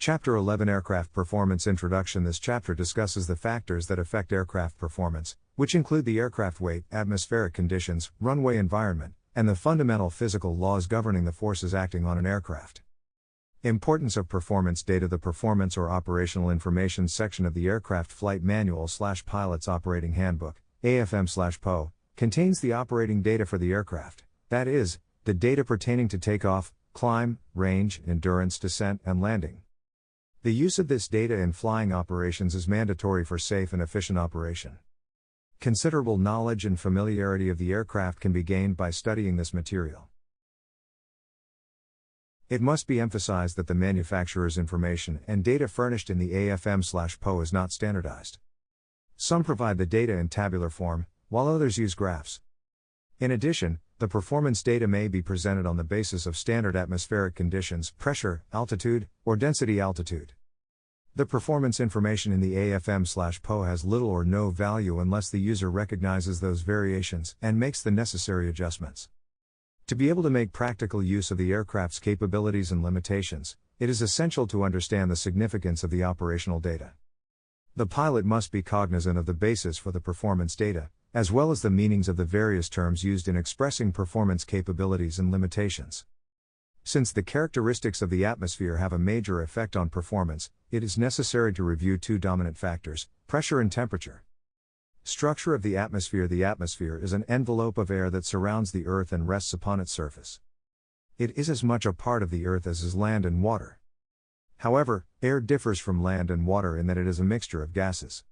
Chapter 11 Aircraft Performance Introduction. This chapter discusses the factors that affect aircraft performance, which include the aircraft weight, atmospheric conditions, runway environment, and the fundamental physical laws governing the forces acting on an aircraft. Importance of performance data. The Performance or Operational Information section of the Aircraft Flight Manual/Pilot's Operating Handbook, AFM/PO, contains the operating data for the aircraft, that is, the data pertaining to takeoff, climb, range, endurance, descent, and landing. The use of this data in flying operations is mandatory for safe and efficient operation. Considerable knowledge and familiarity of the aircraft can be gained by studying this material. It must be emphasized that the manufacturer's information and data furnished in the AFM/PO is not standardized. Some provide the data in tabular form, while others use graphs. In addition, the performance data may be presented on the basis of standard atmospheric conditions, pressure, altitude, or density altitude. The performance information in the AFM/PO has little or no value unless the user recognizes those variations and makes the necessary adjustments. To be able to make practical use of the aircraft's capabilities and limitations, it is essential to understand the significance of the operational data. The pilot must be cognizant of the basis for the performance data, as well as the meanings of the various terms used in expressing performance capabilities and limitations. Since the characteristics of the atmosphere have a major effect on performance, it is necessary to review two dominant factors, pressure and temperature. Structure of the atmosphere. The atmosphere is an envelope of air that surrounds the Earth and rests upon its surface. It is as much a part of the Earth as is land and water. However, air differs from land and water in that it is a mixture of gases.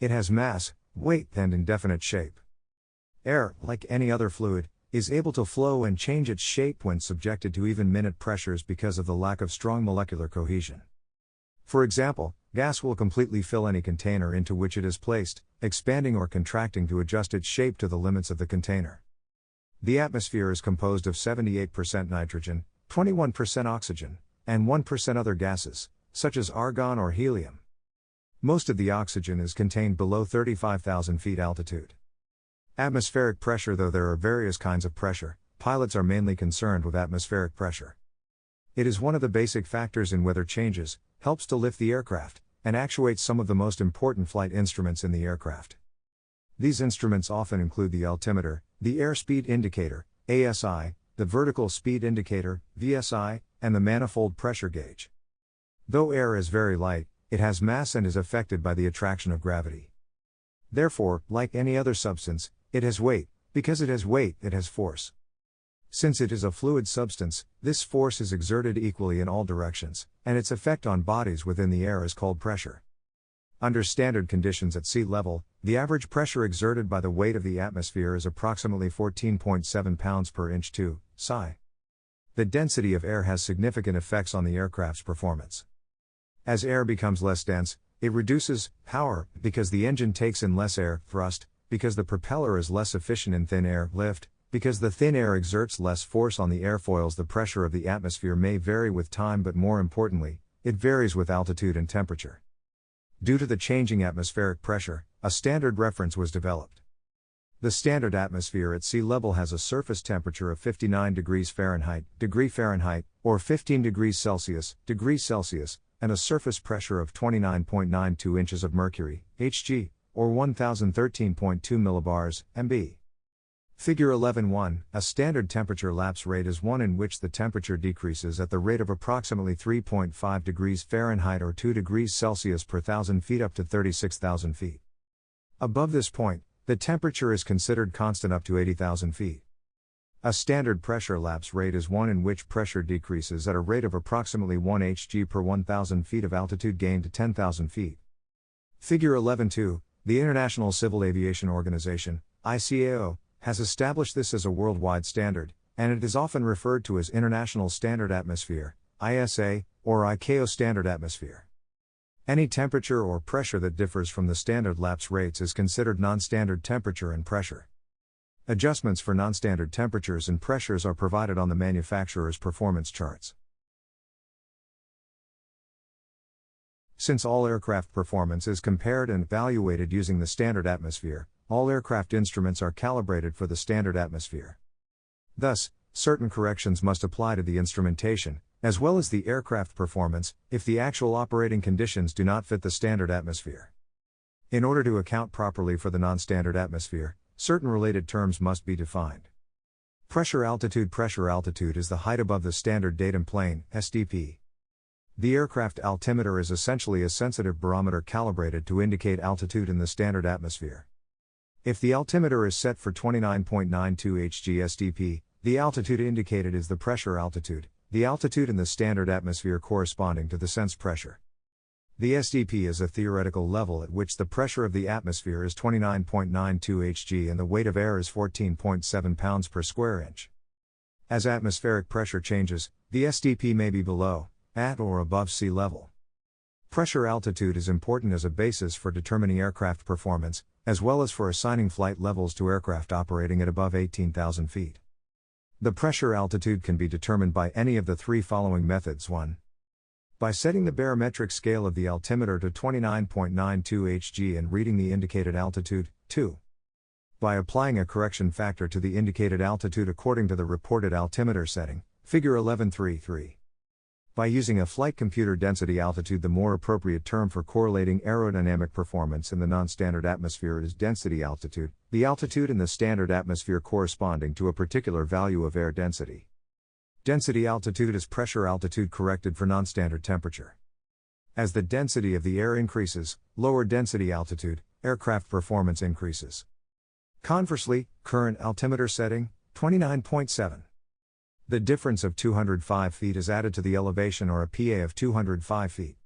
It has mass, weight, and indefinite shape. Air, like any other fluid, is able to flow and change its shape when subjected to even-minute pressures because of the lack of strong molecular cohesion. For example, gas will completely fill any container into which it is placed, expanding or contracting to adjust its shape to the limits of the container. The atmosphere is composed of 78% nitrogen, 21% oxygen, and 1% other gases, such as argon or helium. Most of the oxygen is contained below 35,000 feet altitude. Atmospheric pressure. Though there are various kinds of pressure, pilots are mainly concerned with atmospheric pressure. It is one of the basic factors in weather changes, helps to lift the aircraft, and actuates some of the most important flight instruments in the aircraft. These instruments often include the altimeter, the airspeed indicator, ASI, the vertical speed indicator, VSI, and the manifold pressure gauge. Though air is very light, it has mass and is affected by the attraction of gravity. Therefore, like any other substance, it has weight. Because it has weight, it has force. Since it is a fluid substance, this force is exerted equally in all directions, and its effect on bodies within the air is called pressure. Under standard conditions at sea level, the average pressure exerted by the weight of the atmosphere is approximately 14.7 pounds per inch 2 psi. The density of air has significant effects on the aircraft's performance. As air becomes less dense, it reduces power, because the engine takes in less air, thrust, because the propeller is less efficient in thin air, lift, because the thin air exerts less force on the airfoils. The pressure of the atmosphere may vary with time, but more importantly, it varies with altitude and temperature. Due to the changing atmospheric pressure, a standard reference was developed. The standard atmosphere at sea level has a surface temperature of 59 degrees Fahrenheit, or 15 degrees Celsius, and a surface pressure of 29.92 inches of mercury, Hg, or 1013.2 millibars, MB. Figure 11.1, a standard temperature lapse rate is one in which the temperature decreases at the rate of approximately 3.5 degrees Fahrenheit or 2 degrees Celsius per 1,000 feet up to 36,000 feet. Above this point, the temperature is considered constant up to 80,000 feet. A standard pressure lapse rate is one in which pressure decreases at a rate of approximately 1 Hg per 1,000 feet of altitude gained to 10,000 feet. Figure 11.2, the International Civil Aviation Organization, ICAO, has established this as a worldwide standard, and it is often referred to as International Standard Atmosphere, ISA, or ICAO Standard Atmosphere. Any temperature or pressure that differs from the standard lapse rates is considered non-standard temperature and pressure. Adjustments for non-standard temperatures and pressures are provided on the manufacturer's performance charts. Since all aircraft performance is compared and evaluated using the standard atmosphere, all aircraft instruments are calibrated for the standard atmosphere. Thus, certain corrections must apply to the instrumentation, as well as the aircraft performance, if the actual operating conditions do not fit the standard atmosphere. In order to account properly for the non-standard atmosphere, certain related terms must be defined. Pressure altitude is the height above the standard datum plane, SDP. The aircraft altimeter is essentially a sensitive barometer calibrated to indicate altitude in the standard atmosphere. If the altimeter is set for 29.92 Hg SDP, the altitude indicated is the pressure altitude, the altitude in the standard atmosphere corresponding to the sense pressure. The SDP is a theoretical level at which the pressure of the atmosphere is 29.92 Hg and the weight of air is 14.7 pounds per square inch. As atmospheric pressure changes, the SDP may be below, at or above sea level. Pressure altitude is important as a basis for determining aircraft performance, as well as for assigning flight levels to aircraft operating at above 18,000 feet. The pressure altitude can be determined by any of the three following methods. 1. By setting the barometric scale of the altimeter to 29.92 Hg and reading the indicated altitude. 2. By applying a correction factor to the indicated altitude according to the reported altimeter setting, figure 11.3.3. By using a flight computer density altitude. The more appropriate term for correlating aerodynamic performance in the non-standard atmosphere is density altitude, the altitude in the standard atmosphere corresponding to a particular value of air density. Density altitude is pressure altitude corrected for non-standard temperature. As the density of the air increases, lower density altitude, aircraft performance increases. Conversely, current altimeter setting, 29.7. The difference of 205 feet is added to the elevation or a PA of 205 feet.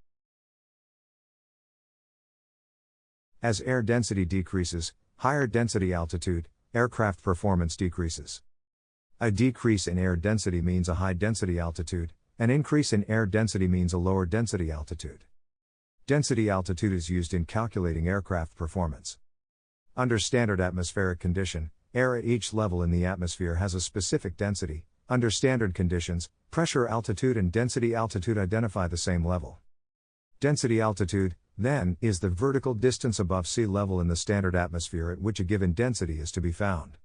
As air density decreases, higher density altitude, aircraft performance decreases. A decrease in air density means a high density altitude, an increase in air density means a lower density altitude. Density altitude is used in calculating aircraft performance. Under standard atmospheric condition, air at each level in the atmosphere has a specific density. Under standard conditions, pressure altitude and density altitude identify the same level. Density altitude, then, is the vertical distance above sea level in the standard atmosphere at which a given density is to be found.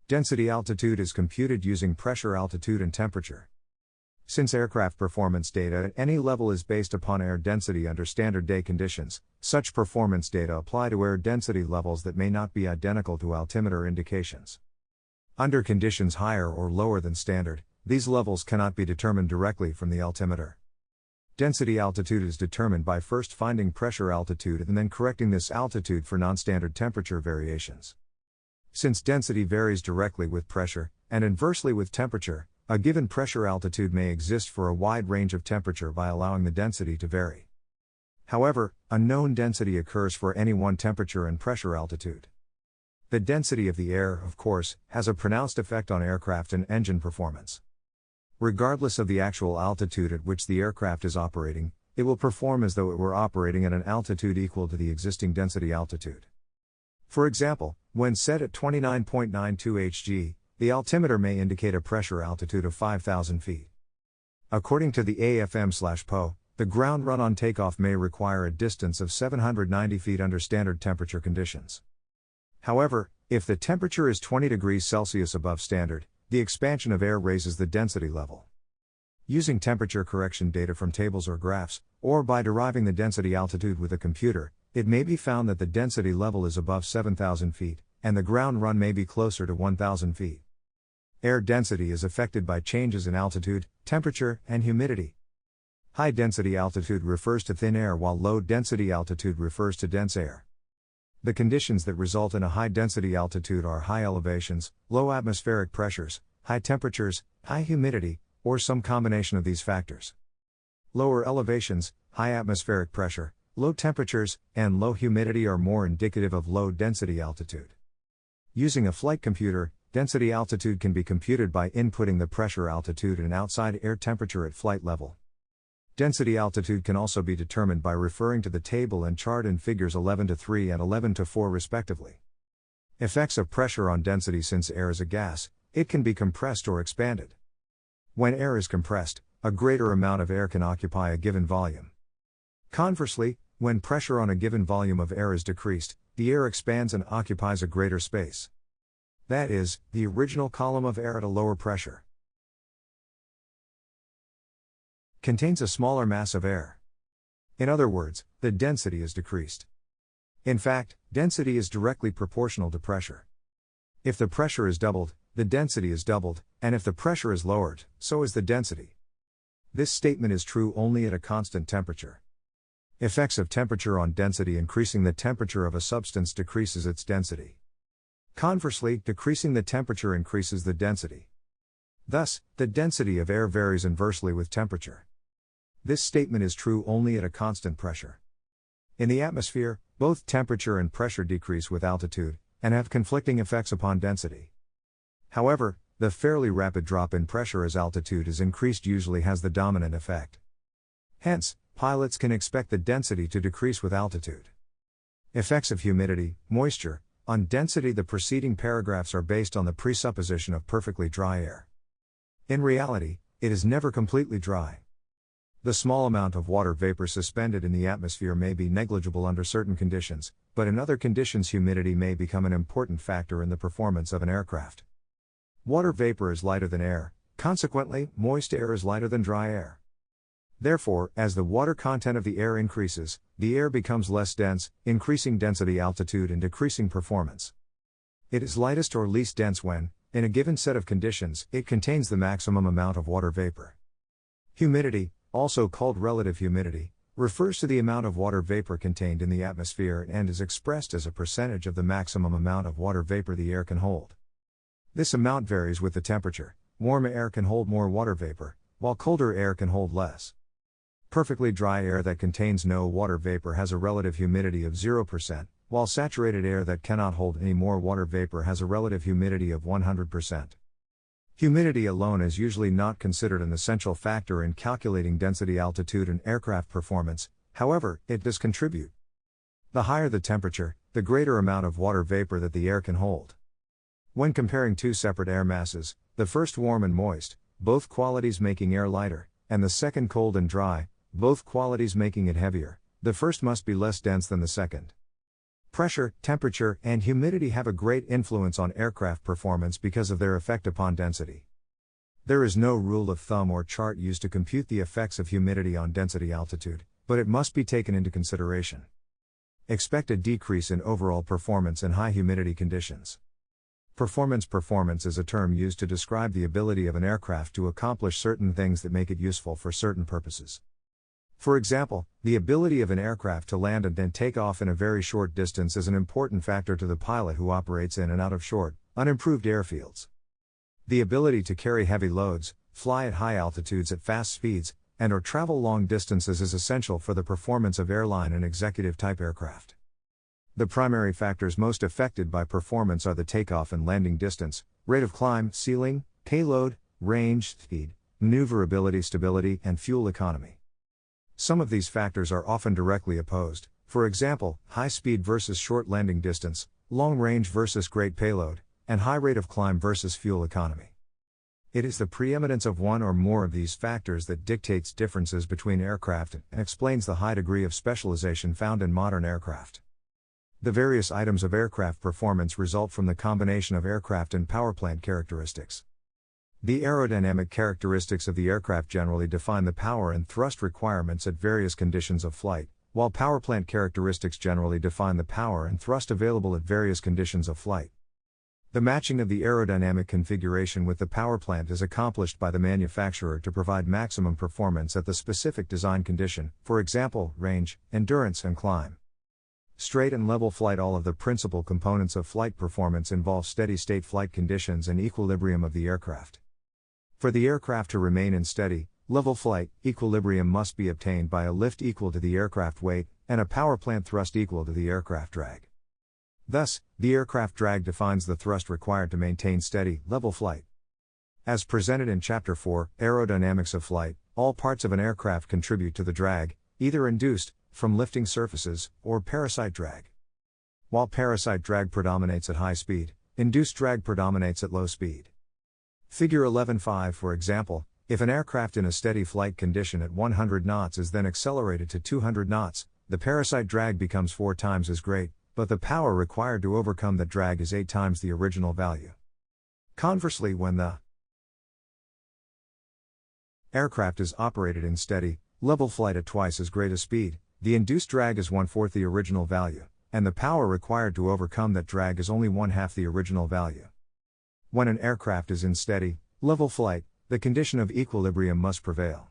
Density altitude is computed using pressure altitude and temperature. Since aircraft performance data at any level is based upon air density under standard day conditions, such performance data apply to air density levels that may not be identical to altimeter indications. Under conditions higher or lower than standard, these levels cannot be determined directly from the altimeter. Density altitude is determined by first finding pressure altitude and then correcting this altitude for non-standard temperature variations. Since density varies directly with pressure, and inversely with temperature, a given pressure altitude may exist for a wide range of temperature by allowing the density to vary. However, a known density occurs for any one temperature and pressure altitude. The density of the air, of course, has a pronounced effect on aircraft and engine performance. Regardless of the actual altitude at which the aircraft is operating, it will perform as though it were operating at an altitude equal to the existing density altitude. For example, when set at 29.92 Hg, the altimeter may indicate a pressure altitude of 5,000 feet. According to the AFM/PO, the ground run on takeoff may require a distance of 790 feet under standard temperature conditions. However, if the temperature is 20 degrees Celsius above standard, the expansion of air raises the density level. Using temperature correction data from tables or graphs, or by deriving the density altitude with a computer, it may be found that the density level is above 7,000 feet, and the ground run may be closer to 1,000 feet. Air density is affected by changes in altitude, temperature, and humidity. High density altitude refers to thin air while low density altitude refers to dense air. The conditions that result in a high density altitude are high elevations, low atmospheric pressures, high temperatures, high humidity, or some combination of these factors. Lower elevations, high atmospheric pressure, low temperatures, and low humidity are more indicative of low density altitude. Using a flight computer, density altitude can be computed by inputting the pressure altitude and outside air temperature at flight level. Density altitude can also be determined by referring to the table and chart in figures 11-3 and 11-4 respectively. Effects of pressure on density. Since air is a gas, it can be compressed or expanded. When air is compressed, a greater amount of air can occupy a given volume. Conversely, when pressure on a given volume of air is decreased, the air expands and occupies a greater space. That is, the original column of air at a lower pressure. contains a smaller mass of air. In other words, the density is decreased. In fact, density is directly proportional to pressure. If the pressure is doubled, the density is doubled, and if the pressure is lowered, so is the density. This statement is true only at a constant temperature. Effects of temperature on density: increasing the temperature of a substance decreases its density. Conversely, decreasing the temperature increases the density. Thus, the density of air varies inversely with temperature. This statement is true only at a constant pressure. In the atmosphere, both temperature and pressure decrease with altitude, and have conflicting effects upon density. However, the fairly rapid drop in pressure as altitude is increased usually has the dominant effect. Hence, pilots can expect the density to decrease with altitude. Effects of humidity, moisture, on density. The preceding paragraphs are based on the presupposition of perfectly dry air. In reality, it is never completely dry. The small amount of water vapor suspended in the atmosphere may be negligible under certain conditions, but in other conditions humidity may become an important factor in the performance of an aircraft. Water vapor is lighter than air, consequently, moist air is lighter than dry air. Therefore, as the water content of the air increases, the air becomes less dense, increasing density, altitude, and decreasing performance. It is lightest or least dense when, in a given set of conditions, it contains the maximum amount of water vapor. Humidity, also called relative humidity, refers to the amount of water vapor contained in the atmosphere and is expressed as a percentage of the maximum amount of water vapor the air can hold. This amount varies with the temperature. Warm air can hold more water vapor, while colder air can hold less. Perfectly dry air that contains no water vapor has a relative humidity of 0%, while saturated air that cannot hold any more water vapor has a relative humidity of 100%. Humidity alone is usually not considered an essential factor in calculating density, altitude, and aircraft performance, however, it does contribute. The higher the temperature, the greater amount of water vapor that the air can hold. When comparing two separate air masses, the first warm and moist, both qualities making air lighter, and the second cold and dry, both qualities making it heavier, the first must be less dense than the second. Pressure, temperature, and humidity have a great influence on aircraft performance because of their effect upon density. There is no rule of thumb or chart used to compute the effects of humidity on density, altitude, but it must be taken into consideration. Expect a decrease in overall performance in high humidity conditions. Performance is a term used to describe the ability of an aircraft to accomplish certain things that make it useful for certain purposes. For example, the ability of an aircraft to land and then take off in a very short distance is an important factor to the pilot who operates in and out of short, unimproved airfields. The ability to carry heavy loads, fly at high altitudes at fast speeds, and/or travel long distances is essential for the performance of airline and executive-type aircraft. The primary factors most affected by performance are the takeoff and landing distance, rate of climb, ceiling, payload, range, speed, maneuverability, stability, and fuel economy. Some of these factors are often directly opposed, for example, high speed versus short landing distance, long range versus great payload, and high rate of climb versus fuel economy. It is the preeminence of one or more of these factors that dictates differences between aircraft and explains the high degree of specialization found in modern aircraft. The various items of aircraft performance result from the combination of aircraft and powerplant characteristics. The aerodynamic characteristics of the aircraft generally define the power and thrust requirements at various conditions of flight, while powerplant characteristics generally define the power and thrust available at various conditions of flight. The matching of the aerodynamic configuration with the powerplant is accomplished by the manufacturer to provide maximum performance at the specific design condition, for example, range, endurance, and climb. Straight and level flight. All of the principal components of flight performance involve steady-state flight conditions and equilibrium of the aircraft. For the aircraft to remain in steady, level flight, equilibrium must be obtained by a lift equal to the aircraft weight, and a powerplant thrust equal to the aircraft drag. Thus, the aircraft drag defines the thrust required to maintain steady, level flight. As presented in Chapter 4, Aerodynamics of Flight, all parts of an aircraft contribute to the drag, either induced, from lifting surfaces, or parasite drag. While parasite drag predominates at high speed, induced drag predominates at low speed. Figure 11.5 for example, if an aircraft in a steady flight condition at 100 knots is then accelerated to 200 knots, the parasite drag becomes 4 times as great, but the power required to overcome that drag is 8 times the original value. Conversely, when the Aircraft is operated in steady, level flight at twice as great a speed, the induced drag is 1/4 the original value, and the power required to overcome that drag is only 1/2 the original value. When an aircraft is in steady, level flight, the condition of equilibrium must prevail.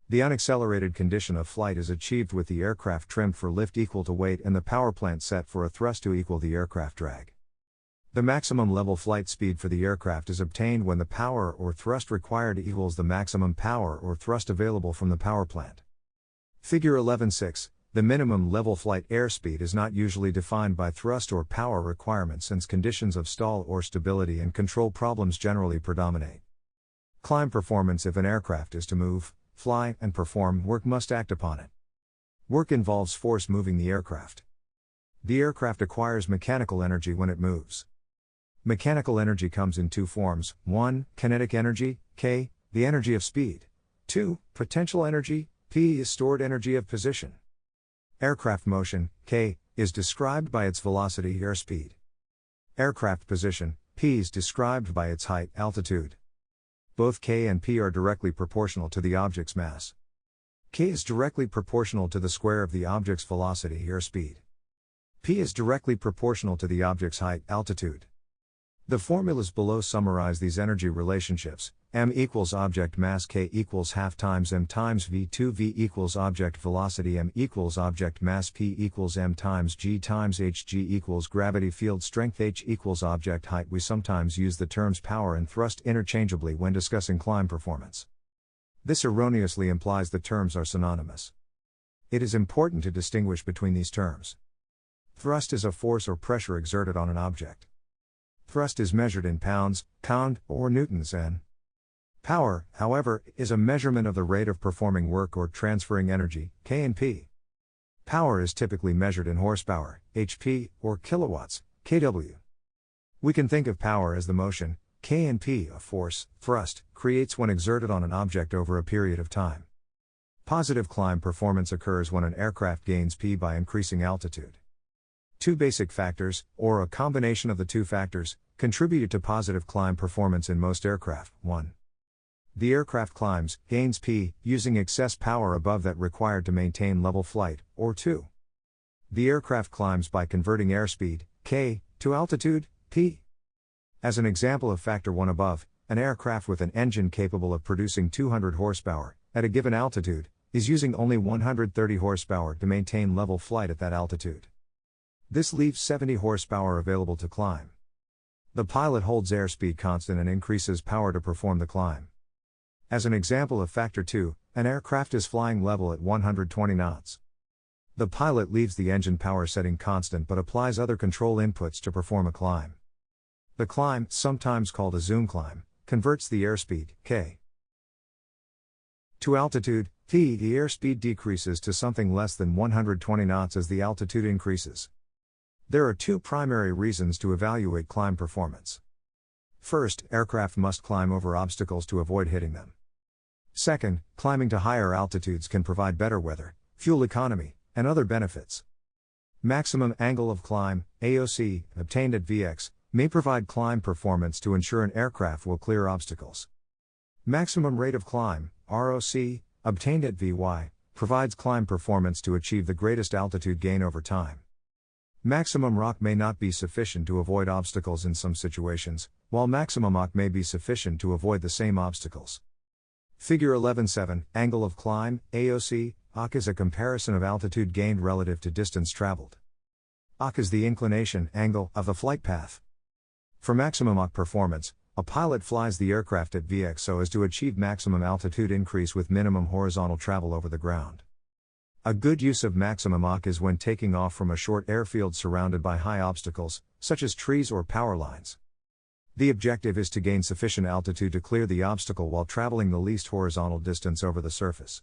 The unaccelerated condition of flight is achieved with the aircraft trimmed for lift equal to weight and the power plant set for a thrust to equal the aircraft drag. The maximum level flight speed for the aircraft is obtained when the power or thrust required equals the maximum power or thrust available from the power plant. Figure 11.6. The minimum level flight airspeed is not usually defined by thrust or power requirements since conditions of stall or stability and control problems generally predominate. Climb performance. If an aircraft is to move, fly, and perform work, must act upon it. Work involves force moving the aircraft. The aircraft acquires mechanical energy when it moves. Mechanical energy comes in two forms: 1. Kinetic energy, K, the energy of speed. 2. Potential energy, P, is stored energy of position. Aircraft motion, K, is described by its velocity, airspeed. Aircraft position, P, is described by its height, altitude. Both K and P are directly proportional to the object's mass. K is directly proportional to the square of the object's velocity, airspeed. P is directly proportional to the object's height, altitude. The formulas below summarize these energy relationships: m equals object mass, K equals half times m times v2, v equals object velocity, m equals object mass, P equals m times g times h, g equals gravity field strength, h equals object height. We sometimes use the terms power and thrust interchangeably when discussing climb performance. This erroneously implies the terms are synonymous. It is important to distinguish between these terms. Thrust is a force or pressure exerted on an object. Thrust is measured in pounds, pound, or newtons, and power, however, is a measurement of the rate of performing work or transferring energy, K and P. Power is typically measured in horsepower, HP, or kilowatts, kW. We can think of power as the motion, K and P, a force, thrust, creates when exerted on an object over a period of time. Positive climb performance occurs when an aircraft gains P by increasing altitude. Two basic factors, or a combination of the two factors, contributed to positive climb performance in most aircraft. 1. The aircraft gains P, using excess power above that required to maintain level flight, or 2. The aircraft climbs by converting airspeed, K, to altitude, P. As an example of factor 1 above, an aircraft with an engine capable of producing 200 horsepower, at a given altitude, is using only 130 horsepower to maintain level flight at that altitude. This leaves 70 horsepower available to climb. The pilot holds airspeed constant and increases power to perform the climb. As an example of factor 2, an aircraft is flying level at 120 knots. The pilot leaves the engine power setting constant but applies other control inputs to perform a climb. The climb, sometimes called a zoom climb, converts the airspeed, K, to altitude, P. The airspeed decreases to something less than 120 knots as the altitude increases. There are two primary reasons to evaluate climb performance. First, aircraft must climb over obstacles to avoid hitting them. Second, climbing to higher altitudes can provide better weather, fuel economy, and other benefits. Maximum angle of climb, AOC, obtained at VX, may provide climb performance to ensure an aircraft will clear obstacles. Maximum rate of climb, ROC, obtained at VY, provides climb performance to achieve the greatest altitude gain over time. Maximum ROC may not be sufficient to avoid obstacles in some situations, while maximum OC may be sufficient to avoid the same obstacles. Figure 11.7, Angle of climb, AOC, OC is a comparison of altitude gained relative to distance traveled. OC is the inclination angle of the flight path. For maximum OC performance, a pilot flies the aircraft at VX so as to achieve maximum altitude increase with minimum horizontal travel over the ground. A good use of maximum OC is when taking off from a short airfield surrounded by high obstacles, such as trees or power lines. The objective is to gain sufficient altitude to clear the obstacle while traveling the least horizontal distance over the surface.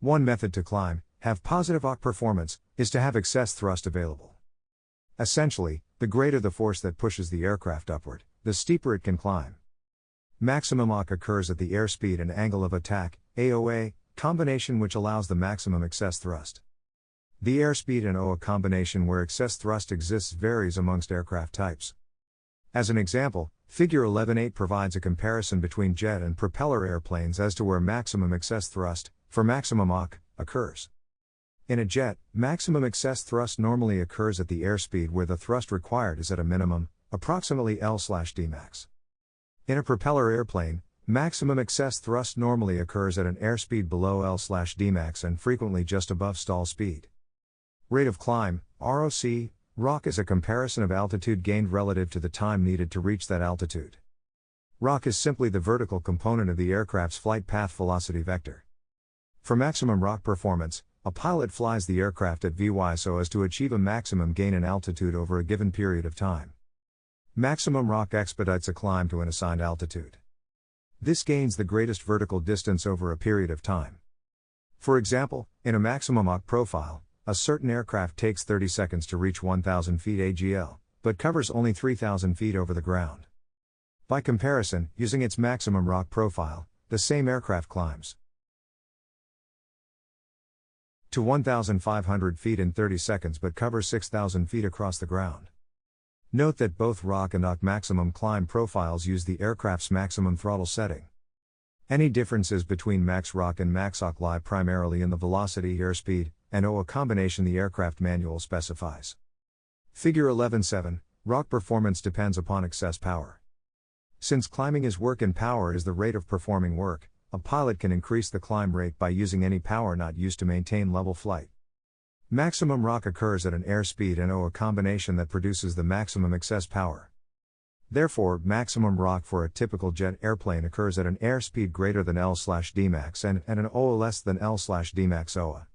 One method to climb, have positive OC performance, is to have excess thrust available. Essentially, the greater the force that pushes the aircraft upward, the steeper it can climb. Maximum OC occurs at the airspeed and angle of attack, AOA, combination which allows the maximum excess thrust. The airspeed and OA combination where excess thrust exists varies amongst aircraft types. As an example, Figure 11.8 provides a comparison between jet and propeller airplanes as to where maximum excess thrust, for maximum Mach, occurs. In a jet, maximum excess thrust normally occurs at the airspeed where the thrust required is at a minimum, approximately L/D max. In a propeller airplane, maximum excess thrust normally occurs at an airspeed below L/D max and frequently just above stall speed. Rate of climb, ROC, is a comparison of altitude gained relative to the time needed to reach that altitude. ROC is simply the vertical component of the aircraft's flight path velocity vector. For maximum ROC performance, a pilot flies the aircraft at Vy so as to achieve a maximum gain in altitude over a given period of time. Maximum ROC expedites a climb to an assigned altitude. This gains the greatest vertical distance over a period of time. For example, in a maximum Mach profile, a certain aircraft takes 30 seconds to reach 1,000 feet AGL, but covers only 3,000 feet over the ground. By comparison, using its maximum ROC profile, the same aircraft climbs to 1,500 feet in 30 seconds but covers 6,000 feet across the ground. Note that both ROC and OC maximum climb profiles use the aircraft's maximum throttle setting. Any differences between max ROC and max OC lie primarily in the velocity, airspeed, and OA combination the aircraft manual specifies. Figure 11.7, ROC performance depends upon excess power. Since climbing is work and power is the rate of performing work, a pilot can increase the climb rate by using any power not used to maintain level flight. Maximum ROC occurs at an airspeed and OA combination that produces the maximum excess power. Therefore, maximum ROC for a typical jet airplane occurs at an airspeed greater than L/D max and an OA less than L/D max OA.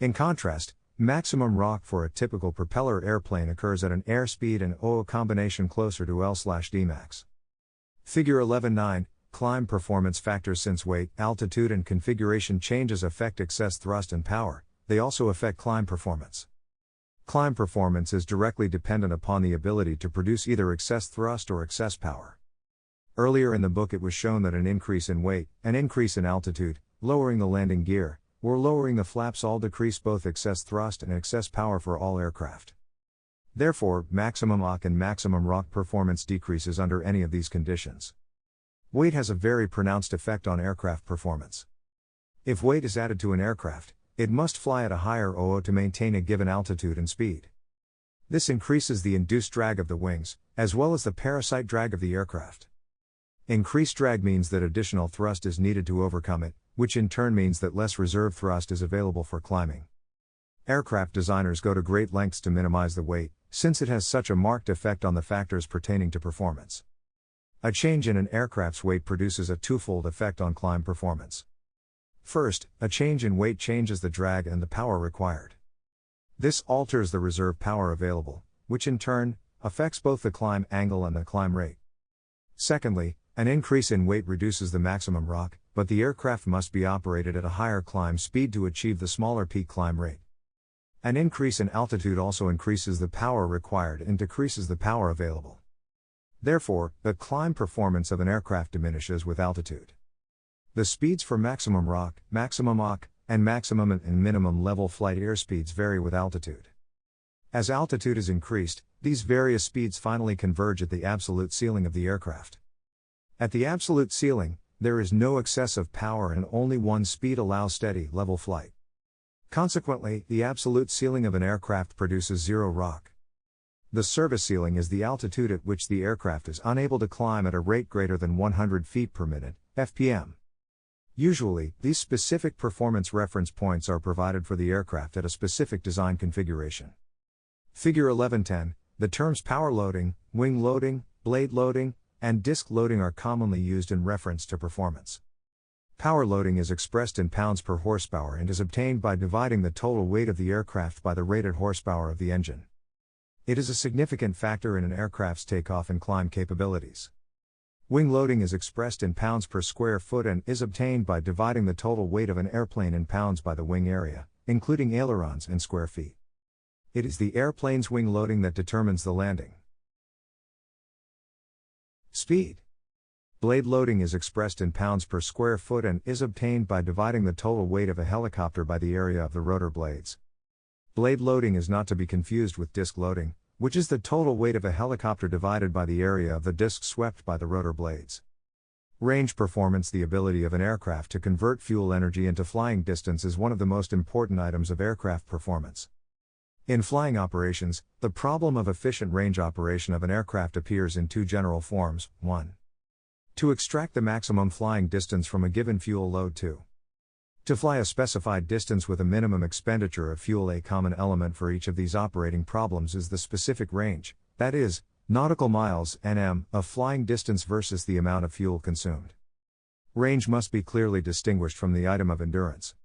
In contrast, maximum ROC for a typical propeller airplane occurs at an airspeed and OA combination closer to L/D max. Figure 11.9, climb performance factors. Since weight, altitude and configuration changes affect excess thrust and power, they also affect climb performance. Climb performance is directly dependent upon the ability to produce either excess thrust or excess power. Earlier in the book it was shown that an increase in weight, an increase in altitude, lowering the landing gear, or lowering the flaps all decrease both excess thrust and excess power for all aircraft. Therefore, maximum OC and maximum ROC performance decreases under any of these conditions. Weight has a very pronounced effect on aircraft performance. If weight is added to an aircraft, it must fly at a higher OO to maintain a given altitude and speed. This increases the induced drag of the wings, as well as the parasite drag of the aircraft. Increased drag means that additional thrust is needed to overcome it, which in turn means that less reserve thrust is available for climbing. Aircraft designers go to great lengths to minimize the weight, since it has such a marked effect on the factors pertaining to performance. A change in an aircraft's weight produces a twofold effect on climb performance. First, a change in weight changes the drag and the power required. This alters the reserve power available, which in turn affects both the climb angle and the climb rate. Secondly, an increase in weight reduces the maximum ROC, but the aircraft must be operated at a higher climb speed to achieve the smaller peak climb rate. An increase in altitude also increases the power required and decreases the power available. Therefore, the climb performance of an aircraft diminishes with altitude. The speeds for maximum ROC, maximum OC, and maximum and minimum level flight airspeeds vary with altitude. As altitude is increased, these various speeds finally converge at the absolute ceiling of the aircraft. At the absolute ceiling, there is no excessive power and only one speed allows steady, level flight. Consequently, the absolute ceiling of an aircraft produces zero ROC. The service ceiling is the altitude at which the aircraft is unable to climb at a rate greater than 100 feet per minute, FPM. Usually, these specific performance reference points are provided for the aircraft at a specific design configuration. Figure 11.10, the terms power loading, wing loading, blade loading, and disc loading are commonly used in reference to performance. Power loading is expressed in pounds per horsepower and is obtained by dividing the total weight of the aircraft by the rated horsepower of the engine. It is a significant factor in an aircraft's takeoff and climb capabilities. Wing loading is expressed in pounds per square foot and is obtained by dividing the total weight of an airplane in pounds by the wing area, including ailerons and square feet. It is the airplane's wing loading that determines the landing speed. Blade loading is expressed in pounds per square foot and is obtained by dividing the total weight of a helicopter by the area of the rotor blades. Blade loading is not to be confused with disc loading, which is the total weight of a helicopter divided by the area of the disk swept by the rotor blades. Range performance. The ability of an aircraft to convert fuel energy into flying distance is one of the most important items of aircraft performance. In flying operations, the problem of efficient range operation of an aircraft appears in two general forms. 1. To extract the maximum flying distance from a given fuel load. 2. To fly a specified distance with a minimum expenditure of fuel. A common element for each of these operating problems is the specific range, that is, nautical miles (nm) of flying distance versus the amount of fuel consumed. Range must be clearly distinguished from the item of endurance.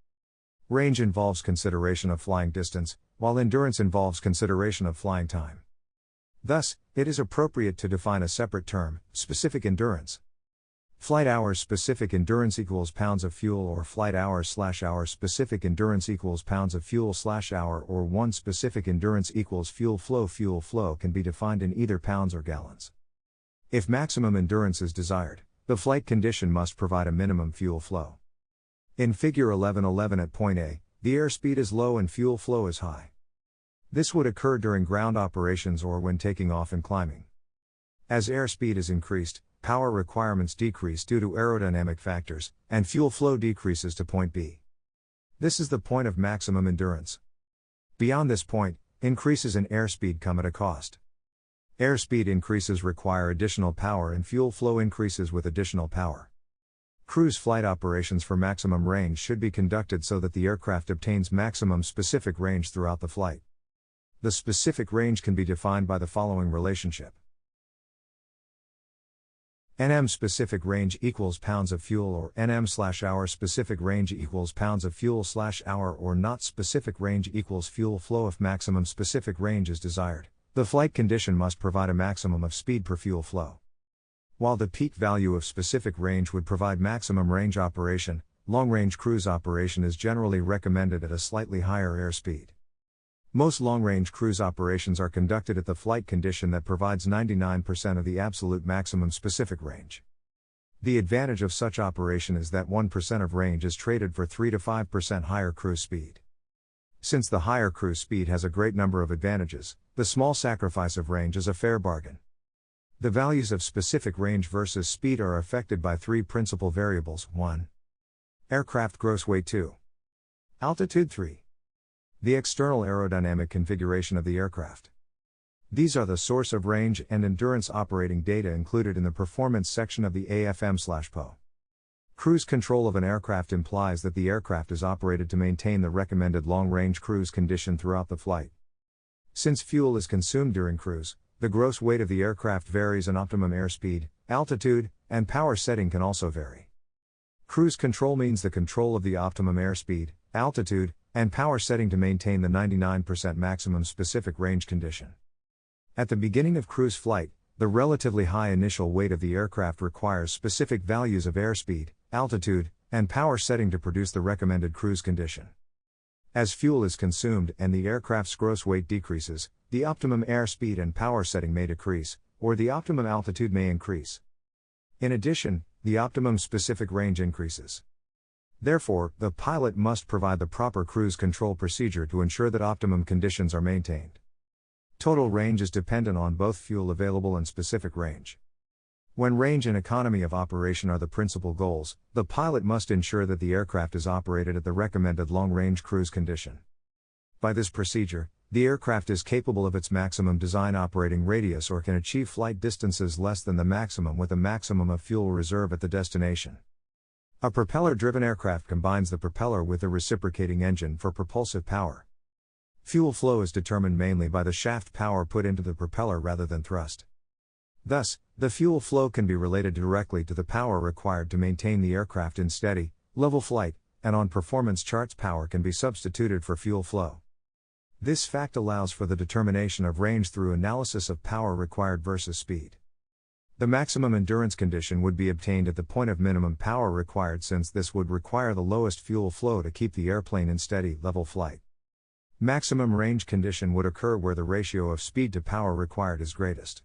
Range involves consideration of flying distance, while endurance involves consideration of flying time. Thus, it is appropriate to define a separate term, specific endurance. Flight hours specific endurance equals pounds of fuel, or flight hours/hour specific endurance equals pounds of fuel/hour, or 1 specific endurance equals fuel flow. Fuel flow can be defined in either pounds or gallons. If maximum endurance is desired, the flight condition must provide a minimum fuel flow. In Figure 11.11 at point A, the airspeed is low and fuel flow is high. This would occur during ground operations or when taking off and climbing. As airspeed is increased, power requirements decrease due to aerodynamic factors, and fuel flow decreases to point B. This is the point of maximum endurance. Beyond this point, increases in airspeed come at a cost. Airspeed increases require additional power and fuel flow increases with additional power. Cruise flight operations for maximum range should be conducted so that the aircraft obtains maximum specific range throughout the flight. The specific range can be defined by the following relationship. Nm specific range equals pounds of fuel, or Nm/hour specific range equals pounds of fuel/hour, or not specific range equals fuel flow. If maximum specific range is desired, the flight condition must provide a maximum of speed per fuel flow. While the peak value of specific range would provide maximum range operation, long-range cruise operation is generally recommended at a slightly higher airspeed. Most long-range cruise operations are conducted at the flight condition that provides 99% of the absolute maximum specific range. The advantage of such operation is that 1% of range is traded for 3 to 5% higher cruise speed. Since the higher cruise speed has a great number of advantages, the small sacrifice of range is a fair bargain. The values of specific range versus speed are affected by three principal variables. 1. Aircraft gross weight. 2. Altitude. 3. The external aerodynamic configuration of the aircraft. These are the source of range and endurance operating data included in the performance section of the AFM/PO. Cruise control of an aircraft implies that the aircraft is operated to maintain the recommended long-range cruise condition throughout the flight. Since fuel is consumed during cruise, the gross weight of the aircraft varies and optimum airspeed, altitude, and power setting can also vary. Cruise control means the control of the optimum airspeed, altitude, and power setting to maintain the 99% maximum specific range condition. At the beginning of cruise flight, the relatively high initial weight of the aircraft requires specific values of airspeed, altitude, and power setting to produce the recommended cruise condition. As fuel is consumed and the aircraft's gross weight decreases, the optimum airspeed and power setting may decrease, or the optimum altitude may increase. In addition, the optimum specific range increases. Therefore, the pilot must provide the proper cruise control procedure to ensure that optimum conditions are maintained. Total range is dependent on both fuel available and specific range. When range and economy of operation are the principal goals, the pilot must ensure that the aircraft is operated at the recommended long-range cruise condition. By this procedure, the aircraft is capable of its maximum design operating radius or can achieve flight distances less than the maximum with a maximum of fuel reserve at the destination. A propeller-driven aircraft combines the propeller with the reciprocating engine for propulsive power. Fuel flow is determined mainly by the shaft power put into the propeller rather than thrust. Thus, the fuel flow can be related directly to the power required to maintain the aircraft in steady, level flight, and on performance charts power can be substituted for fuel flow. This fact allows for the determination of range through analysis of power required versus speed. The maximum endurance condition would be obtained at the point of minimum power required, since this would require the lowest fuel flow to keep the airplane in steady, level flight. Maximum range condition would occur where the ratio of speed to power required is greatest.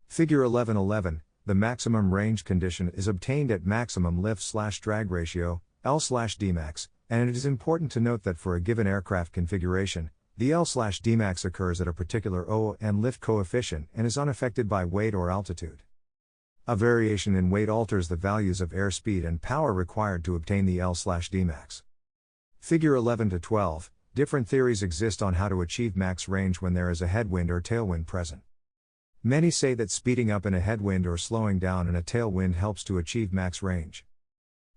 Figure 11.11, the maximum range condition is obtained at maximum lift/drag ratio, L/Dmax, and it is important to note that for a given aircraft configuration, The L/Dmax occurs at a particular O and lift coefficient and is unaffected by weight or altitude. A variation in weight alters the values of airspeed and power required to obtain the L/Dmax. Figure 11 to 12, different theories exist on how to achieve max range when there is a headwind or tailwind present. Many say that speeding up in a headwind or slowing down in a tailwind helps to achieve max range.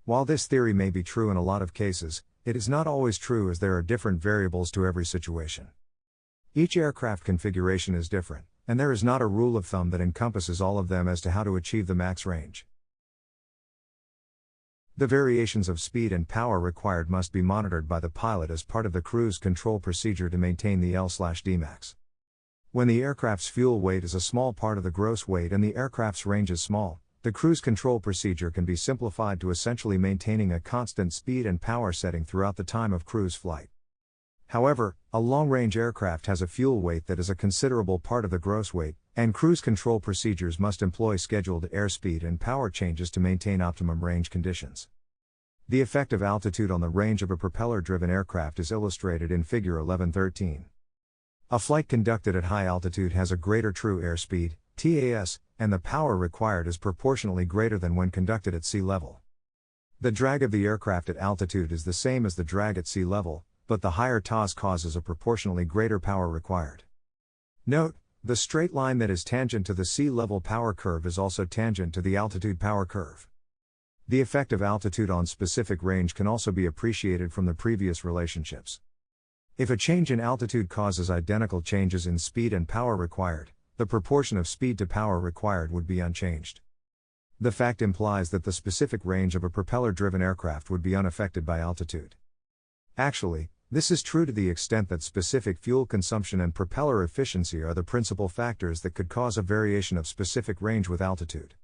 While this theory may be true in a lot of cases, it is not always true as there are different variables to every situation. Each aircraft configuration is different, and there is not a rule of thumb that encompasses all of them as to how to achieve the max range. The variations of speed and power required must be monitored by the pilot as part of the cruise control procedure to maintain the L/Dmax. When the aircraft's fuel weight is a small part of the gross weight and the aircraft's range is small, the cruise control procedure can be simplified to essentially maintaining a constant speed and power setting throughout the time of cruise flight. However, a long-range aircraft has a fuel weight that is a considerable part of the gross weight, and cruise control procedures must employ scheduled airspeed and power changes to maintain optimum range conditions. The effect of altitude on the range of a propeller-driven aircraft is illustrated in Figure 11.13. A flight conducted at high altitude has a greater true airspeed, TAS, and the power required is proportionally greater than when conducted at sea level. The drag of the aircraft at altitude is the same as the drag at sea level, but the higher TAS causes a proportionally greater power required. Note, the straight line that is tangent to the sea level power curve is also tangent to the altitude power curve. The effect of altitude on specific range can also be appreciated from the previous relationships. If a change in altitude causes identical changes in speed and power required, the proportion of speed to power required would be unchanged. The fact implies that the specific range of a propeller-driven aircraft would be unaffected by altitude. Actually, this is true to the extent that specific fuel consumption and propeller efficiency are the principal factors that could cause a variation of specific range with altitude.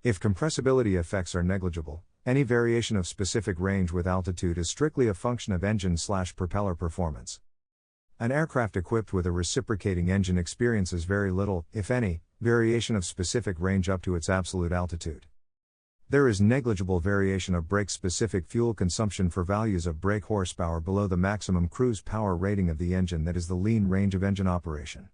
If compressibility effects are negligible, any variation of specific range with altitude is strictly a function of engine/propeller performance. An aircraft equipped with a reciprocating engine experiences very little, if any, variation of specific range up to its absolute altitude. There is negligible variation of brake-specific fuel consumption for values of brake horsepower below the maximum cruise power rating of the engine, that is the lean range of engine operation.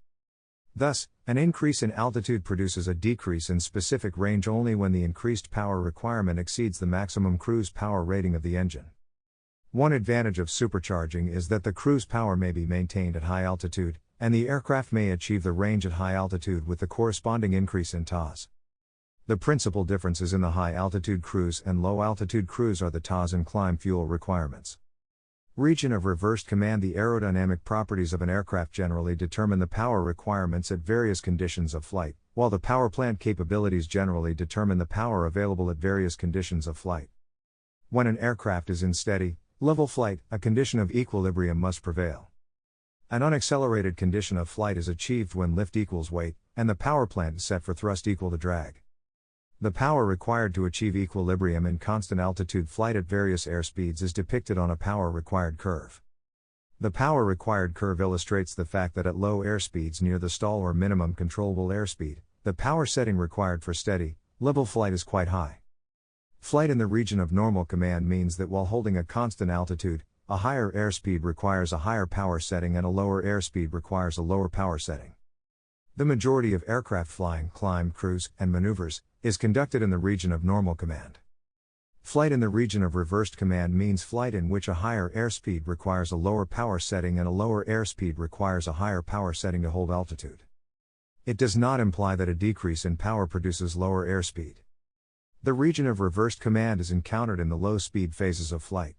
Thus, an increase in altitude produces a decrease in specific range only when the increased power requirement exceeds the maximum cruise power rating of the engine. One advantage of supercharging is that the cruise power may be maintained at high altitude, and the aircraft may achieve the range at high altitude with the corresponding increase in TAS. The principal differences in the high-altitude cruise and low-altitude cruise are the TAS and climb fuel requirements. Region of reversed command. The aerodynamic properties of an aircraft generally determine the power requirements at various conditions of flight, while the power plant capabilities generally determine the power available at various conditions of flight. When an aircraft is in steady, level flight, a condition of equilibrium must prevail. An unaccelerated condition of flight is achieved when lift equals weight, and the power plant is set for thrust equal to drag. The power required to achieve equilibrium in constant altitude flight at various airspeeds is depicted on a power required curve. The power required curve illustrates the fact that at low airspeeds near the stall or minimum controllable airspeed, the power setting required for steady, level flight is quite high. Flight in the region of normal command means that while holding a constant altitude, a higher airspeed requires a higher power setting and a lower airspeed requires a lower power setting. The majority of aircraft flying, climb, cruise, and maneuvers is conducted in the region of normal command. Flight in the region of reversed command means flight in which a higher airspeed requires a lower power setting and a lower airspeed requires a higher power setting to hold altitude. It does not imply that a decrease in power produces lower airspeed. The region of reversed command is encountered in the low speed phases of flight.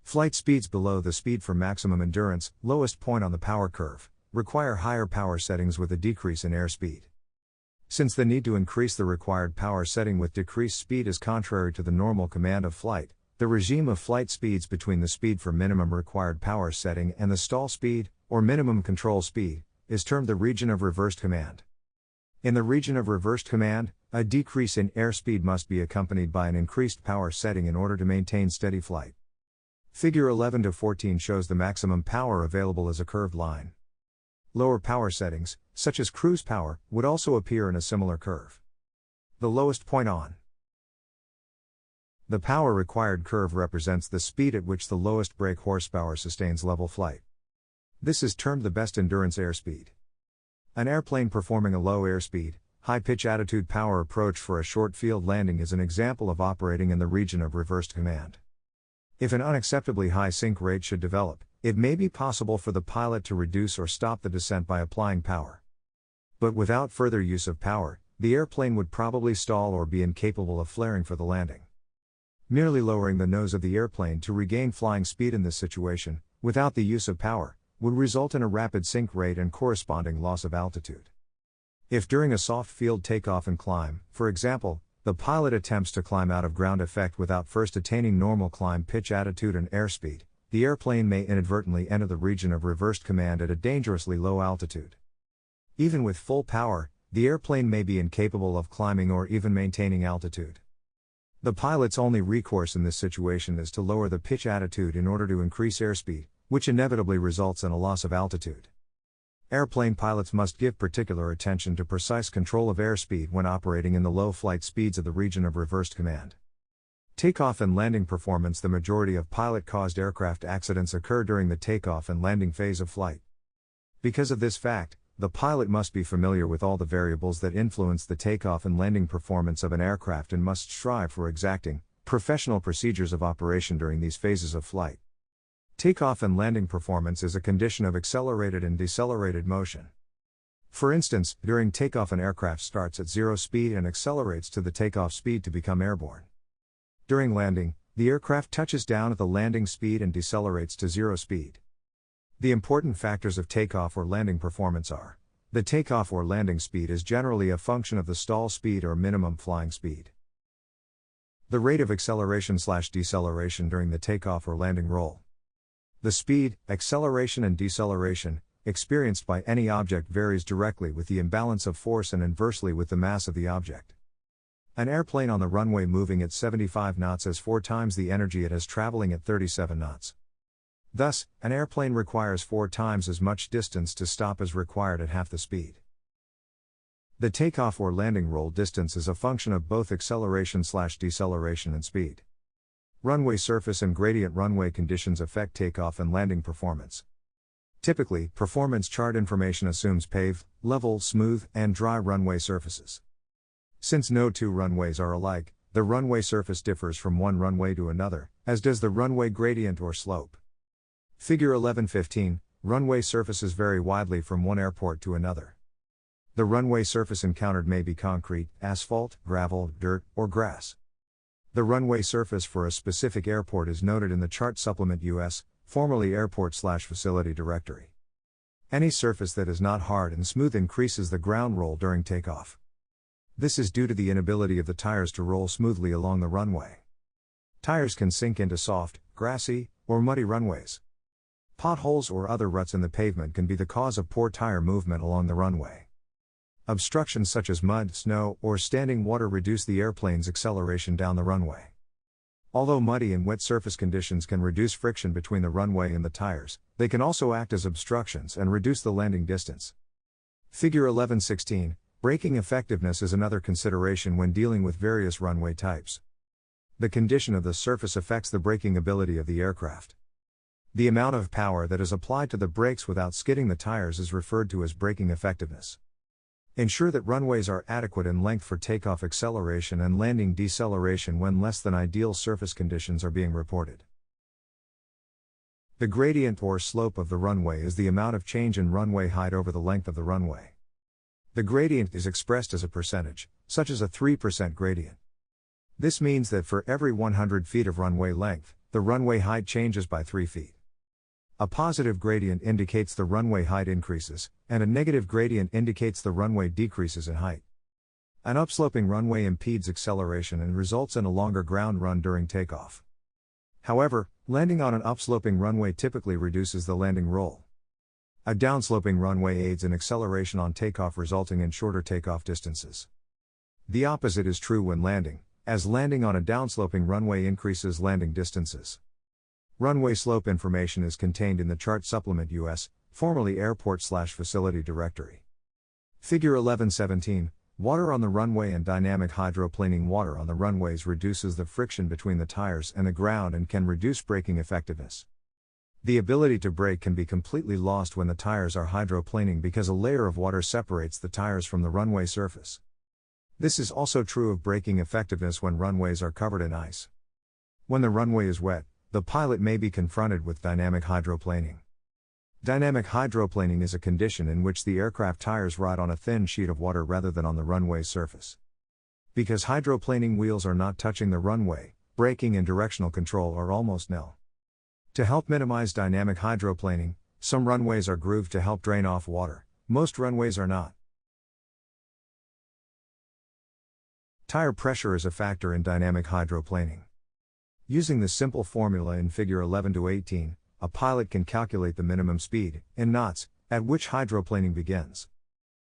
Flight speeds below the speed for maximum endurance, lowest point on the power curve, require higher power settings with a decrease in airspeed. Since the need to increase the required power setting with decreased speed is contrary to the normal command of flight, the regime of flight speeds between the speed for minimum required power setting and the stall speed, or minimum control speed, is termed the region of reversed command. In the region of reversed command, a decrease in airspeed must be accompanied by an increased power setting in order to maintain steady flight. Figure 11 to 14 shows the maximum power available as a curved line. Lower power settings, such as cruise power, would also appear in a similar curve. The lowest point on the power required curve represents the speed at which the lowest brake horsepower sustains level flight. This is termed the best endurance airspeed. An airplane performing a low airspeed, high-pitch attitude power approach for a short field landing is an example of operating in the region of reversed command. If an unacceptably high sink rate should develop, it may be possible for the pilot to reduce or stop the descent by applying power. But without further use of power, the airplane would probably stall or be incapable of flaring for the landing. Merely lowering the nose of the airplane to regain flying speed in this situation, without the use of power, would result in a rapid sink rate and corresponding loss of altitude. If during a soft field takeoff and climb, for example, the pilot attempts to climb out of ground effect without first attaining normal climb pitch attitude and airspeed, the airplane may inadvertently enter the region of reversed command at a dangerously low altitude. Even with full power, the airplane may be incapable of climbing or even maintaining altitude. The pilot's only recourse in this situation is to lower the pitch attitude in order to increase airspeed, which inevitably results in a loss of altitude. Airplane pilots must give particular attention to precise control of airspeed when operating in the low flight speeds of the region of reversed command. Takeoff and landing performance. The majority of pilot-caused aircraft accidents occur during the takeoff and landing phase of flight. Because of this fact, the pilot must be familiar with all the variables that influence the takeoff and landing performance of an aircraft and must strive for exacting, professional procedures of operation during these phases of flight. Takeoff and landing performance is a condition of accelerated and decelerated motion. For instance, during takeoff an aircraft starts at 0 speed and accelerates to the takeoff speed to become airborne. During landing, the aircraft touches down at the landing speed and decelerates to 0 speed. The important factors of takeoff or landing performance are: the takeoff or landing speed is generally a function of the stall speed or minimum flying speed. The rate of acceleration/deceleration during the takeoff or landing roll. The speed, acceleration and deceleration, experienced by any object varies directly with the imbalance of force and inversely with the mass of the object. An airplane on the runway moving at 75 knots has 4 times the energy it has traveling at 37 knots. Thus, an airplane requires 4 times as much distance to stop as required at half the speed. The takeoff or landing roll distance is a function of both acceleration/deceleration and speed. Runway surface and gradient runway conditions affect takeoff and landing performance. Typically, performance chart information assumes paved, level, smooth, and dry runway surfaces. Since no two runways are alike, the runway surface differs from one runway to another, as does the runway gradient or slope. Figure 11:15, runway surfaces vary widely from one airport to another. The runway surface encountered may be concrete, asphalt, gravel, dirt, or grass. The runway surface for a specific airport is noted in the chart supplement US, formerly airport/facility directory. Any surface that is not hard and smooth increases the ground roll during takeoff. This is due to the inability of the tires to roll smoothly along the runway. Tires can sink into soft, grassy, or muddy runways. Potholes or other ruts in the pavement can be the cause of poor tire movement along the runway. Obstructions such as mud, snow, or standing water reduce the airplane's acceleration down the runway. Although muddy and wet surface conditions can reduce friction between the runway and the tires, they can also act as obstructions and reduce the landing distance. Figure 11:16, braking effectiveness is another consideration when dealing with various runway types. The condition of the surface affects the braking ability of the aircraft. The amount of power that is applied to the brakes without skidding the tires is referred to as braking effectiveness. Ensure that runways are adequate in length for takeoff acceleration and landing deceleration when less than ideal surface conditions are being reported. The gradient or slope of the runway is the amount of change in runway height over the length of the runway. The gradient is expressed as a percentage, such as a 3% gradient. This means that for every 100 feet of runway length, the runway height changes by 3 feet. A positive gradient indicates the runway height increases, and a negative gradient indicates the runway decreases in height. An upsloping runway impedes acceleration and results in a longer ground run during takeoff. However, landing on an upsloping runway typically reduces the landing roll. A downsloping runway aids in acceleration on takeoff, resulting in shorter takeoff distances. The opposite is true when landing, as landing on a downsloping runway increases landing distances. Runway slope information is contained in the chart supplement US, formerly airport/facility directory. Figure 11:17, water on the runway and dynamic hydroplaning. Water on the runways reduces the friction between the tires and the ground and can reduce braking effectiveness. The ability to brake can be completely lost when the tires are hydroplaning because a layer of water separates the tires from the runway surface. This is also true of braking effectiveness when runways are covered in ice. When the runway is wet, the pilot may be confronted with dynamic hydroplaning. Dynamic hydroplaning is a condition in which the aircraft tires ride on a thin sheet of water rather than on the runway's surface. Because hydroplaning wheels are not touching the runway, braking and directional control are almost nil. To help minimize dynamic hydroplaning, some runways are grooved to help drain off water, most runways are not. Tire pressure is a factor in dynamic hydroplaning. Using the simple formula in Figure 11-18, a pilot can calculate the minimum speed, in knots, at which hydroplaning begins.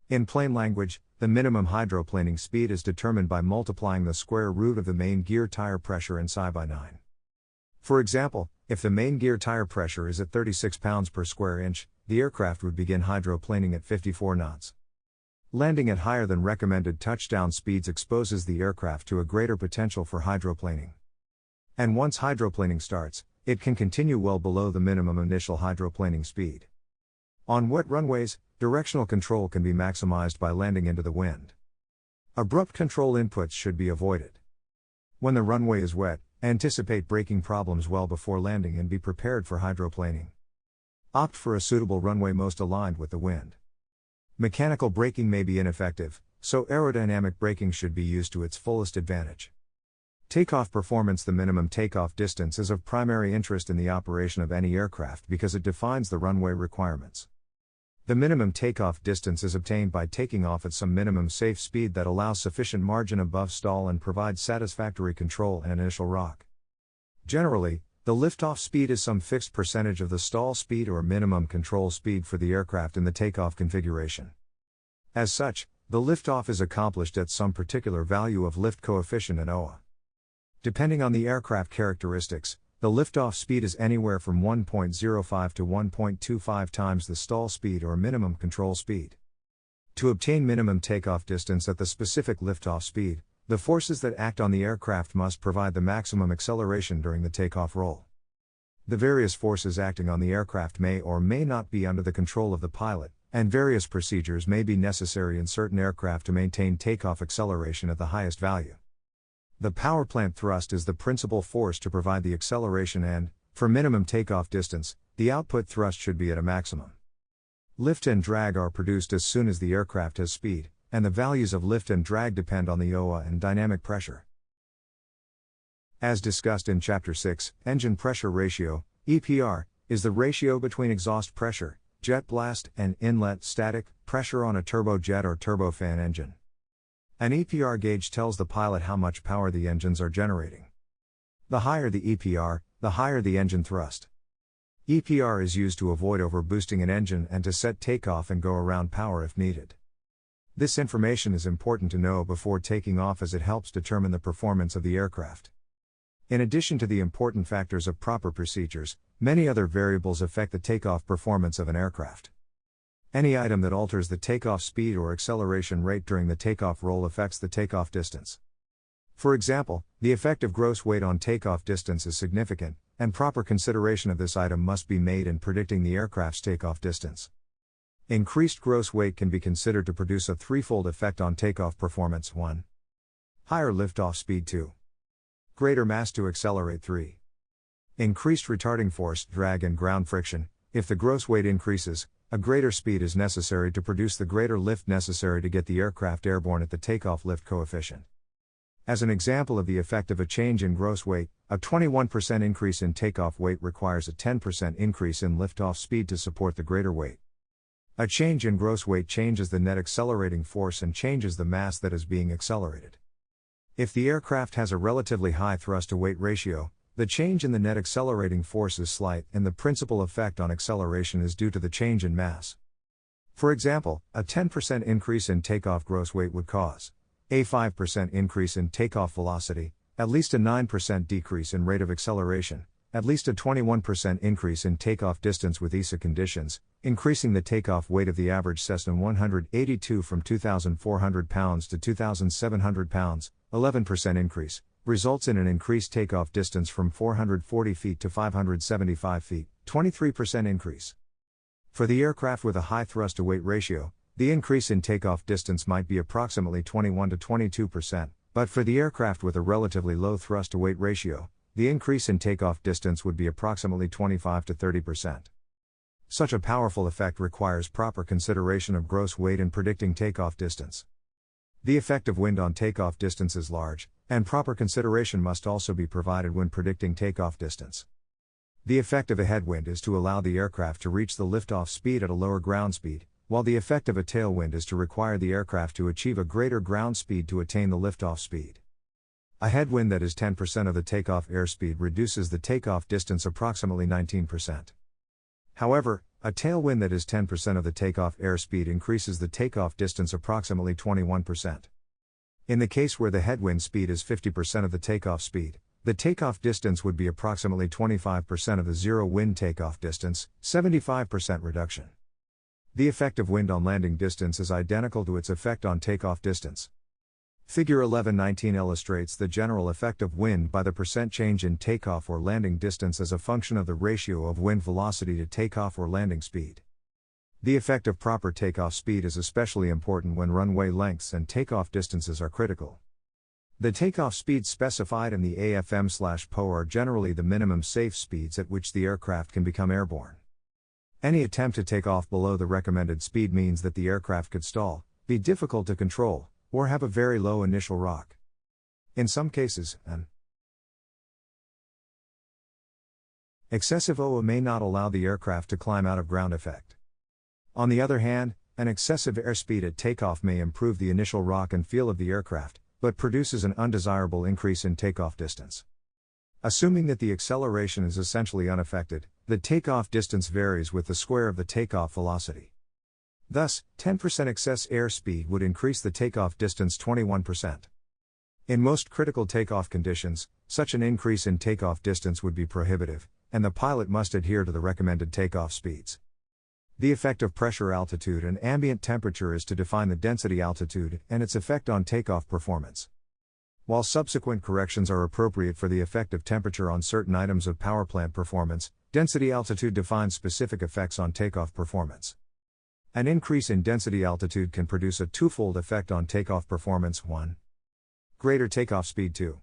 In plain language, the minimum hydroplaning speed is determined by multiplying the square root of the main gear tire pressure in psi by 9. For example, if the main gear tire pressure is at 36 pounds per square inch, the aircraft would begin hydroplaning at 54 knots. Landing at higher than recommended touchdown speeds exposes the aircraft to a greater potential for hydroplaning. And once hydroplaning starts, it can continue well below the minimum initial hydroplaning speed. On wet runways, directional control can be maximized by landing into the wind. Abrupt control inputs should be avoided. When the runway is wet, anticipate braking problems well before landing and be prepared for hydroplaning. Opt for a suitable runway most aligned with the wind. Mechanical braking may be ineffective, so aerodynamic braking should be used to its fullest advantage. Takeoff performance. The minimum takeoff distance is of primary interest in the operation of any aircraft because it defines the runway requirements. The minimum takeoff distance is obtained by taking off at some minimum safe speed that allows sufficient margin above stall and provides satisfactory control and initial rock. Generally, the liftoff speed is some fixed percentage of the stall speed or minimum control speed for the aircraft in the takeoff configuration. As such, the liftoff is accomplished at some particular value of lift coefficient and OA. Depending on the aircraft characteristics, the liftoff speed is anywhere from 1.05 to 1.25 times the stall speed or minimum control speed. To obtain minimum takeoff distance at the specific liftoff speed, the forces that act on the aircraft must provide the maximum acceleration during the takeoff roll. The various forces acting on the aircraft may or may not be under the control of the pilot, and various procedures may be necessary in certain aircraft to maintain takeoff acceleration at the highest value. The power plant thrust is the principal force to provide the acceleration and, for minimum takeoff distance, the output thrust should be at a maximum. Lift and drag are produced as soon as the aircraft has speed, and the values of lift and drag depend on the OA and dynamic pressure. As discussed in Chapter 6, Engine Pressure Ratio, EPR, is the ratio between exhaust pressure, jet blast, and inlet static pressure on a turbojet or turbofan engine. An EPR gauge tells the pilot how much power the engines are generating. The higher the EPR, the higher the engine thrust. EPR is used to avoid overboosting an engine and to set takeoff and go around power if needed. This information is important to know before taking off as it helps determine the performance of the aircraft. In addition to the important factors of proper procedures, many other variables affect the takeoff performance of an aircraft. Any item that alters the takeoff speed or acceleration rate during the takeoff roll affects the takeoff distance. For example, the effect of gross weight on takeoff distance is significant, and proper consideration of this item must be made in predicting the aircraft's takeoff distance. Increased gross weight can be considered to produce a threefold effect on takeoff performance. 1. Higher liftoff speed. 2. Greater mass to accelerate. 3. Increased retarding force, drag and ground friction. If the gross weight increases, a greater speed is necessary to produce the greater lift necessary to get the aircraft airborne at the takeoff lift coefficient. As an example of the effect of a change in gross weight, a 21% increase in takeoff weight requires a 10% increase in liftoff speed to support the greater weight. A change in gross weight changes the net accelerating force and changes the mass that is being accelerated. If the aircraft has a relatively high thrust-to-weight ratio, the change in the net accelerating force is slight and the principal effect on acceleration is due to the change in mass. For example, a 10% increase in takeoff gross weight would cause a 5% increase in takeoff velocity, at least a 9% decrease in rate of acceleration, at least a 21% increase in takeoff distance with ESA conditions, increasing the takeoff weight of the average Cessna 182 from 2,400 pounds to 2,700 pounds, 11% increase, results in an increased takeoff distance from 440 feet to 575 feet, 23% increase. For the aircraft with a high thrust-to-weight ratio, the increase in takeoff distance might be approximately 21 to 22%, but for the aircraft with a relatively low thrust-to-weight ratio, the increase in takeoff distance would be approximately 25 to 30%. Such a powerful effect requires proper consideration of gross weight in predicting takeoff distance. The effect of wind on takeoff distance is large, and proper consideration must also be provided when predicting takeoff distance. The effect of a headwind is to allow the aircraft to reach the liftoff speed at a lower ground speed, while the effect of a tailwind is to require the aircraft to achieve a greater ground speed to attain the liftoff speed. A headwind that is 10% of the takeoff airspeed reduces the takeoff distance approximately 19%. However, a tailwind that is 10% of the takeoff airspeed increases the takeoff distance approximately 21%. In the case where the headwind speed is 50% of the takeoff speed, the takeoff distance would be approximately 25% of the zero wind takeoff distance, 75% reduction. The effect of wind on landing distance is identical to its effect on takeoff distance. Figure 11.19 illustrates the general effect of wind by the percent change in takeoff or landing distance as a function of the ratio of wind velocity to takeoff or landing speed. The effect of proper takeoff speed is especially important when runway lengths and takeoff distances are critical. The takeoff speeds specified in the AFM/PO are generally the minimum safe speeds at which the aircraft can become airborne. Any attempt to take off below the recommended speed means that the aircraft could stall, be difficult to control, or have a very low initial rock. In some cases, an excessive OA may not allow the aircraft to climb out of ground effect. On the other hand, an excessive airspeed at takeoff may improve the initial rock and feel of the aircraft, but produces an undesirable increase in takeoff distance. Assuming that the acceleration is essentially unaffected, the takeoff distance varies with the square of the takeoff velocity. Thus, 10% excess airspeed would increase the takeoff distance 21%. In most critical takeoff conditions, such an increase in takeoff distance would be prohibitive, and the pilot must adhere to the recommended takeoff speeds. The effect of pressure altitude and ambient temperature is to define the density altitude and its effect on takeoff performance. While subsequent corrections are appropriate for the effect of temperature on certain items of powerplant performance, density altitude defines specific effects on takeoff performance. An increase in density altitude can produce a twofold effect on takeoff performance. 1. Greater takeoff speed. 2.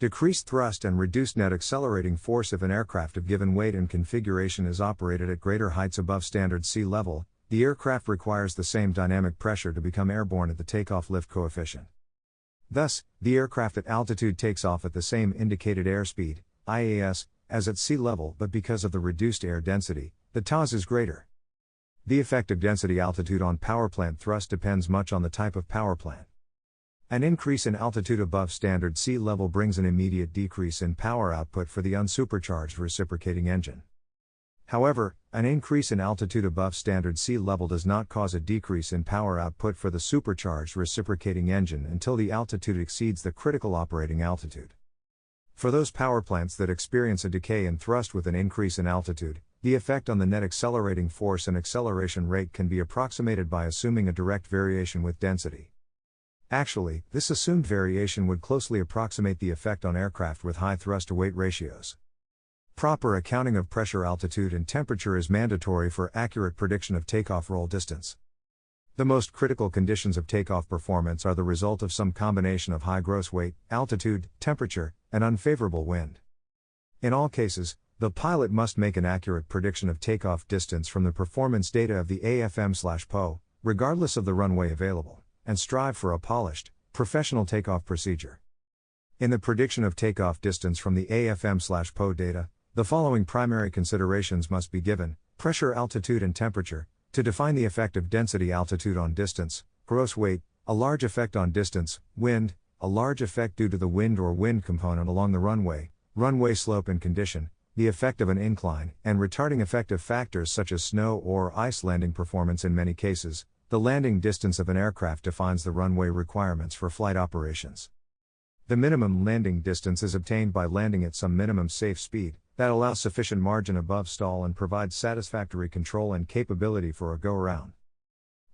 Decreased thrust and reduced net accelerating force. If an aircraft of given weight and configuration is operated at greater heights above standard sea level, the aircraft requires the same dynamic pressure to become airborne at the takeoff lift coefficient. Thus, the aircraft at altitude takes off at the same indicated airspeed, IAS, as at sea level, but because of the reduced air density, the TAS is greater. The effect of density altitude on powerplant thrust depends much on the type of powerplant. An increase in altitude above standard sea level brings an immediate decrease in power output for the unsupercharged reciprocating engine. However, an increase in altitude above standard sea level does not cause a decrease in power output for the supercharged reciprocating engine until the altitude exceeds the critical operating altitude. For those powerplants that experience a decay in thrust with an increase in altitude, the effect on the net accelerating force and acceleration rate can be approximated by assuming a direct variation with density. Actually, this assumed variation would closely approximate the effect on aircraft with high thrust-to-weight ratios. Proper accounting of pressure, altitude, and temperature is mandatory for accurate prediction of takeoff roll distance. The most critical conditions of takeoff performance are the result of some combination of high gross weight, altitude, temperature, and unfavorable wind. In all cases, the pilot must make an accurate prediction of takeoff distance from the performance data of the AFM/PO, regardless of the runway available, and strive for a polished, professional takeoff procedure. In the prediction of takeoff distance from the AFM/PO data, the following primary considerations must be given: pressure, altitude, and temperature, to define the effect of density altitude on distance; gross weight, a large effect on distance; wind, a large effect due to the wind or wind component along the runway slope and condition, the effect of an incline, and retarding effective factors such as snow or ice. Landing performance. In many cases, the landing distance of an aircraft defines the runway requirements for flight operations. The minimum landing distance is obtained by landing at some minimum safe speed that allows sufficient margin above stall and provides satisfactory control and capability for a go-around.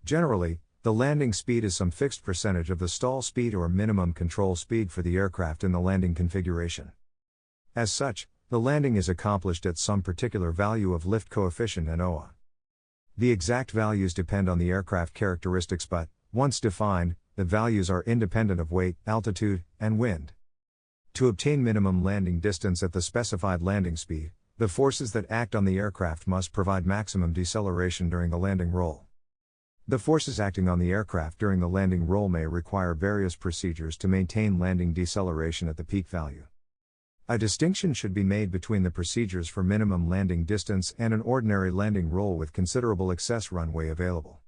Generally, the landing speed is some fixed percentage of the stall speed or minimum control speed for the aircraft in the landing configuration. As such, The landing is accomplished at some particular value of lift coefficient and OA. The exact values depend on the aircraft characteristics, but, once defined, the values are independent of weight, altitude, and wind. To obtain minimum landing distance at the specified landing speed, the forces that act on the aircraft must provide maximum deceleration during the landing roll. The forces acting on the aircraft during the landing roll may require various procedures to maintain landing deceleration at the peak value. A distinction should be made between the procedures for minimum landing distance and an ordinary landing roll with considerable excess runway available.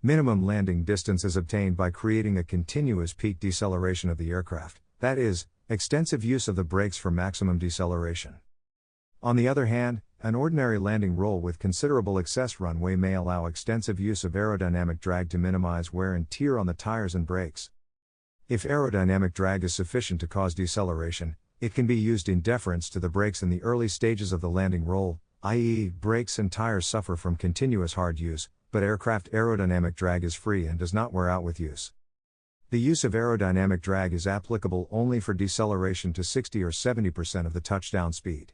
Minimum landing distance is obtained by creating a continuous peak deceleration of the aircraft, that is, extensive use of the brakes for maximum deceleration. On the other hand, an ordinary landing roll with considerable excess runway may allow extensive use of aerodynamic drag to minimize wear and tear on the tires and brakes. If aerodynamic drag is sufficient to cause deceleration, it can be used in deference to the brakes in the early stages of the landing roll, i.e., brakes and tires suffer from continuous hard use, but aircraft aerodynamic drag is free and does not wear out with use. The use of aerodynamic drag is applicable only for deceleration to 60 or 70% of the touchdown speed.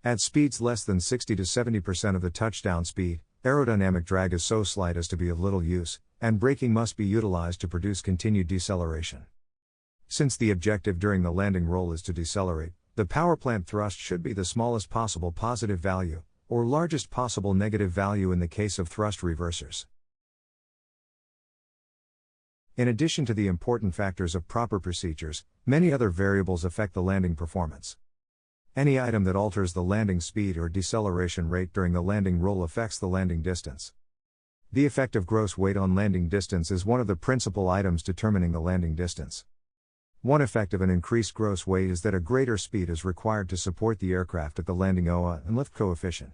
At speeds less than 60 to 70% of the touchdown speed, aerodynamic drag is so slight as to be of little use, and braking must be utilized to produce continued deceleration. Since the objective during the landing roll is to decelerate, the powerplant thrust should be the smallest possible positive value, or largest possible negative value in the case of thrust reversers. In addition to the important factors of proper procedures, many other variables affect the landing performance. Any item that alters the landing speed or deceleration rate during the landing roll affects the landing distance. The effect of gross weight on landing distance is one of the principal items determining the landing distance. One effect of an increased gross weight is that a greater speed is required to support the aircraft at the landing OA and lift coefficient.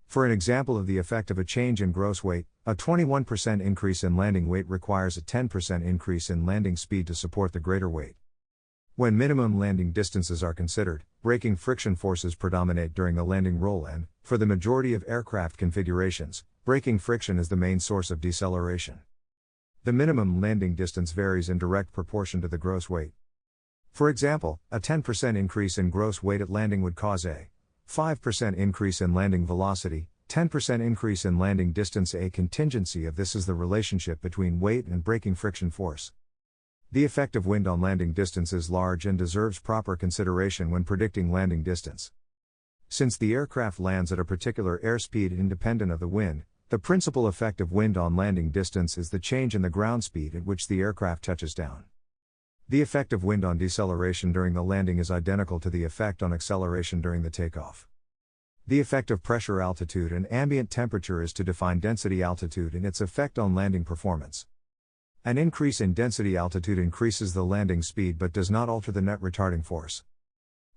For an example of the effect of a change in gross weight, a 21% increase in landing weight requires a 10% increase in landing speed to support the greater weight. When minimum landing distances are considered, braking friction forces predominate during the landing roll and, for the majority of aircraft configurations, braking friction is the main source of deceleration. The minimum landing distance varies in direct proportion to the gross weight. For example, a 10% increase in gross weight at landing would cause a 5% increase in landing velocity, 10% increase in landing distance. A contingency of this is the relationship between weight and braking friction force. The effect of wind on landing distance is large and deserves proper consideration when predicting landing distance. Since the aircraft lands at a particular airspeed independent of the wind, the principal effect of wind on landing distance is the change in the ground speed at which the aircraft touches down. The effect of wind on deceleration during the landing is identical to the effect on acceleration during the takeoff. The effect of pressure, altitude, and ambient temperature is to define density altitude and its effect on landing performance. An increase in density altitude increases the landing speed but does not alter the net retarding force.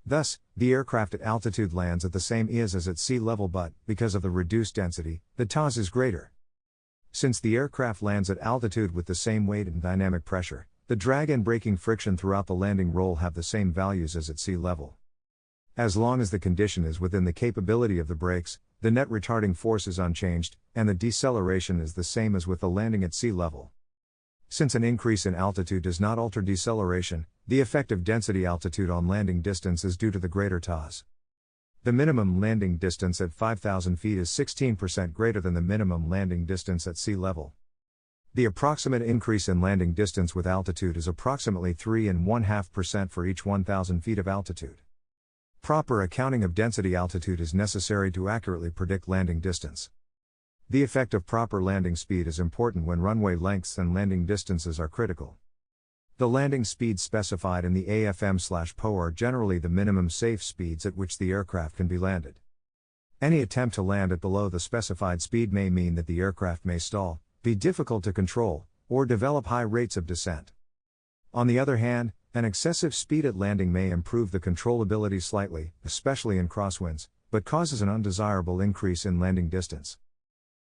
Thus, the aircraft at altitude lands at the same EAS as at sea level, but, because of the reduced density, the TAS is greater. Since the aircraft lands at altitude with the same weight and dynamic pressure, the drag and braking friction throughout the landing roll have the same values as at sea level. As long as the condition is within the capability of the brakes, the net retarding force is unchanged, and the deceleration is the same as with the landing at sea level. Since an increase in altitude does not alter deceleration, the effect of density altitude on landing distance is due to the greater TAS. The minimum landing distance at 5,000 feet is 16% greater than the minimum landing distance at sea level. The approximate increase in landing distance with altitude is approximately 3.5% for each 1,000 feet of altitude. Proper accounting of density altitude is necessary to accurately predict landing distance. The effect of proper landing speed is important when runway lengths and landing distances are critical. The landing speeds specified in the AFM/PO are generally the minimum safe speeds at which the aircraft can be landed. Any attempt to land at below the specified speed may mean that the aircraft may stall, be difficult to control, or develop high rates of descent. On the other hand, an excessive speed at landing may improve the controllability slightly, especially in crosswinds, but causes an undesirable increase in landing distance.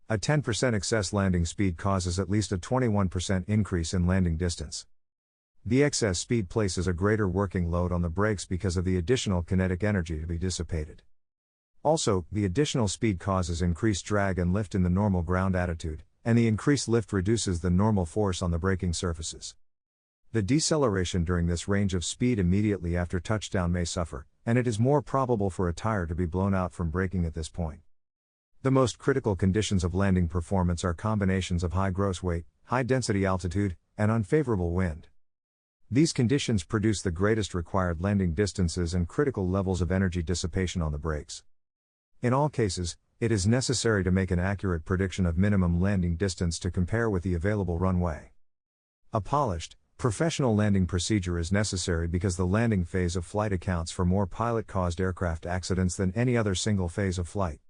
A 10% excess landing speed causes at least a 21% increase in landing distance. The excess speed places a greater working load on the brakes because of the additional kinetic energy to be dissipated. Also, the additional speed causes increased drag and lift in the normal ground attitude, and the increased lift reduces the normal force on the braking surfaces. The deceleration during this range of speed immediately after touchdown may suffer, and it is more probable for a tire to be blown out from braking at this point. The most critical conditions of landing performance are combinations of high gross weight, high density altitude, and unfavorable wind. These conditions produce the greatest required landing distances and critical levels of energy dissipation on the brakes. In all cases, it is necessary to make an accurate prediction of minimum landing distance to compare with the available runway. A polished, professional landing procedure is necessary because the landing phase of flight accounts for more pilot-caused aircraft accidents than any other single phase of flight.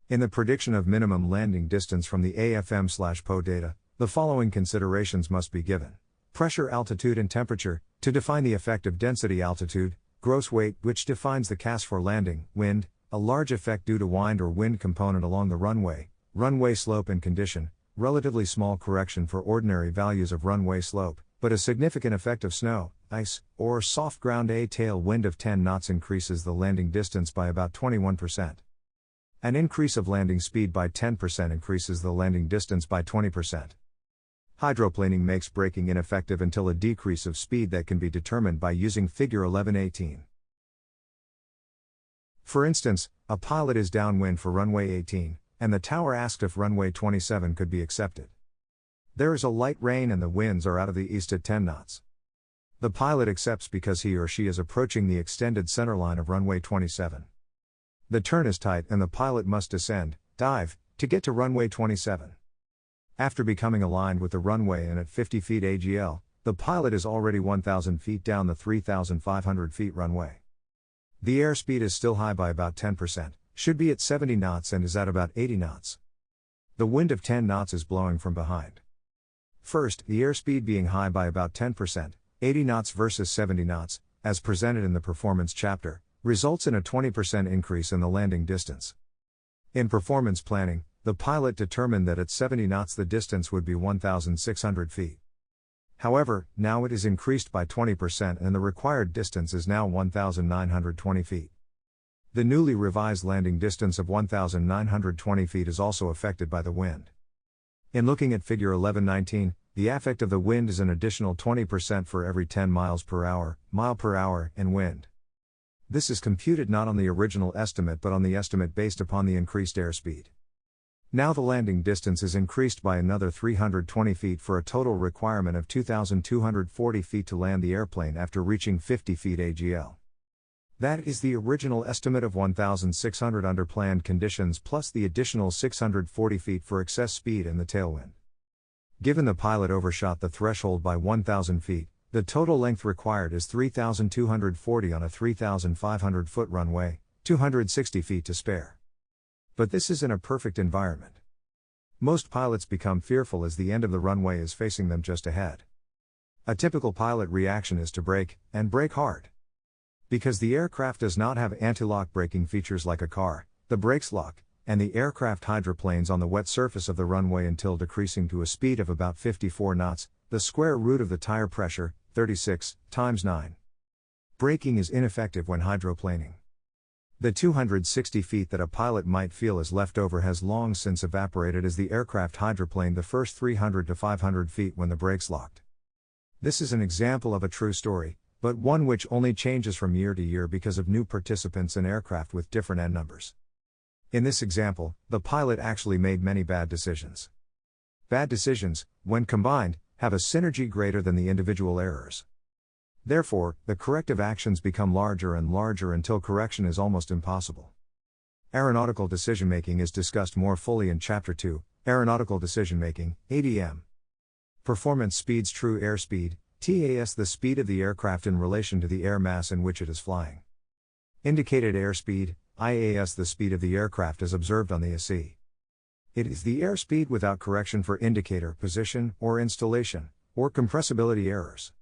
In the prediction of minimum landing distance from the AFM/PO data, the following considerations must be given. Pressure, altitude and temperature, to define the effective density altitude, gross weight, which defines the CAS for landing, wind, a large effect due to wind or wind component along the runway, runway slope and condition, relatively small correction for ordinary values of runway slope, but a significant effect of snow, ice, or soft ground. A tail wind of 10 knots increases the landing distance by about 21%. An increase of landing speed by 10% increases the landing distance by 20%. Hydroplaning makes braking ineffective until a decrease of speed that can be determined by using Figure 11.18. For instance, a pilot is downwind for runway 18, and the tower asked if runway 27 could be accepted. There is a light rain and the winds are out of the east at 10 knots. The pilot accepts because he or she is approaching the extended centerline of runway 27. The turn is tight and the pilot must descend, dive, to get to runway 27. After becoming aligned with the runway and at 50 feet AGL, the pilot is already 1,000 feet down the 3,500 feet runway. The airspeed is still high by about 10%, should be at 70 knots and is at about 80 knots. The wind of 10 knots is blowing from behind. First, the airspeed being high by about 10%, 80 knots versus 70 knots, as presented in the performance chapter, results in a 20% increase in the landing distance. In performance planning, the pilot determined that at 70 knots the distance would be 1,600 feet. However, now it is increased by 20% and the required distance is now 1,920 feet. The newly revised landing distance of 1,920 feet is also affected by the wind. In looking at Figure 11.19, the affect of the wind is an additional 20% for every 10 miles per hour, mile per hour, and wind. This is computed not on the original estimate but on the estimate based upon the increased airspeed. Now the landing distance is increased by another 320 feet for a total requirement of 2,240 feet to land the airplane after reaching 50 feet AGL. That is the original estimate of 1,600 under planned conditions plus the additional 640 feet for excess speed and the tailwind. Given the pilot overshot the threshold by 1,000 feet, the total length required is 3,240 on a 3,500 foot runway, 260 feet to spare. But this is in a perfect environment. Most pilots become fearful as the end of the runway is facing them just ahead. A typical pilot reaction is to brake, and brake hard. Because the aircraft does not have anti-lock braking features like a car, the brakes lock, and the aircraft hydroplanes on the wet surface of the runway until decreasing to a speed of about 54 knots, the square root of the tire pressure, 36, times 9. Braking is ineffective when hydroplaning. The 260 feet that a pilot might feel is left over has long since evaporated as the aircraft hydroplaned the first 300 to 500 feet when the brakes locked. This is an example of a true story, but one which only changes from year to year because of new participants and aircraft with different end numbers. In this example, the pilot actually made many bad decisions. Bad decisions, when combined, have a synergy greater than the individual errors. Therefore, the corrective actions become larger and larger until correction is almost impossible. Aeronautical decision-making is discussed more fully in Chapter 2, Aeronautical Decision-Making, ADM. Performance speeds true airspeed, TAS the speed of the aircraft in relation to the air mass in which it is flying. Indicated airspeed, IAS the speed of the aircraft as observed on the AC. It is the airspeed without correction for indicator position or installation, or compressibility errors.